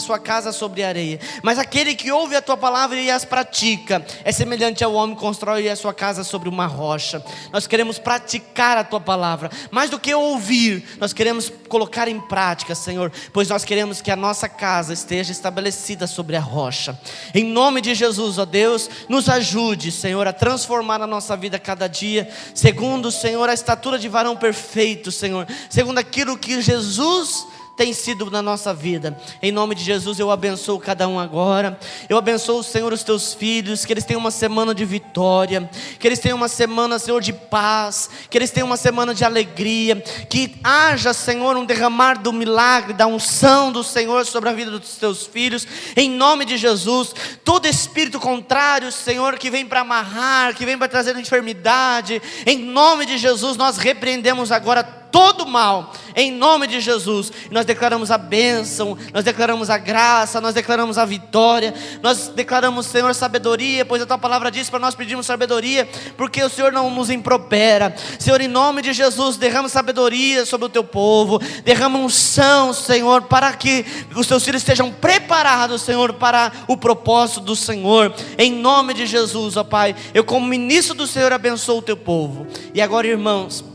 sua casa sobre areia. Mas aquele que ouve a tua palavra e as pratica é semelhante ao homem que constrói a sua casa sobre uma rocha. Nós queremos praticar a tua palavra, mais do que ouvir, nós queremos colocar em prática, Senhor, pois nós queremos que a nossa casa esteja estabelecida sobre a rocha. Em nome de Jesus, ó Deus, nos ajude, Senhor, a transformar a nossa vida cada dia, segundo, Senhor, a estatura de varão perfeito, Senhor, segundo aquilo que Jesus tem sido na nossa vida. Em nome de Jesus eu abençoo cada um agora. Eu abençoo, Senhor, os teus filhos, que eles tenham uma semana de vitória, que eles tenham uma semana, Senhor, de paz, que eles tenham uma semana de alegria, que haja, Senhor, um derramar do milagre, da unção do Senhor sobre a vida dos teus filhos, em nome de Jesus. Todo espírito contrário, Senhor, que vem para amarrar, que vem para trazer enfermidade, em nome de Jesus nós repreendemos agora todo mal, em nome de Jesus. Nós declaramos a bênção, nós declaramos a graça, nós declaramos a vitória, nós declaramos, Senhor, sabedoria, pois a tua palavra diz para nós pedirmos sabedoria, porque o Senhor não nos impropera. Senhor, em nome de Jesus, derrama sabedoria sobre o teu povo, derrama unção, Senhor, para que os teus filhos estejam preparados, Senhor, para o propósito do Senhor, em nome de Jesus, ó Pai. Eu, como ministro do Senhor, abençoo o teu povo. E agora, irmãos,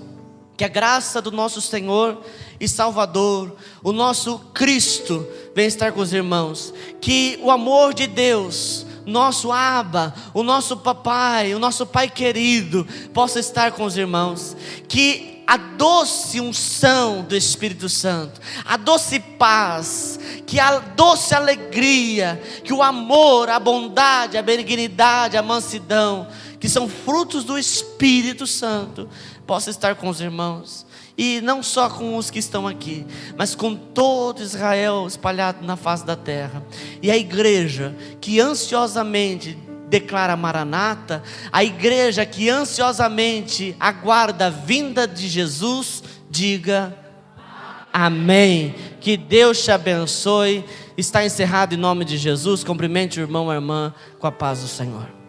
que a graça do nosso Senhor e Salvador, o nosso Cristo, venha estar com os irmãos. Que o amor de Deus, nosso Abba, o nosso Papai, o nosso Pai querido, possa estar com os irmãos. Que a doce unção do Espírito Santo, a doce paz, que a doce alegria, que o amor, a bondade, a benignidade, a mansidão, que são frutos do Espírito Santo, possa estar com os irmãos, e não só com os que estão aqui, mas com todo Israel espalhado na face da terra. E a igreja que ansiosamente declara Maranata, a igreja que ansiosamente aguarda a vinda de Jesus, diga amém. Que Deus te abençoe. Está encerrado em nome de Jesus. Cumprimente o irmão e a irmã com a paz do Senhor.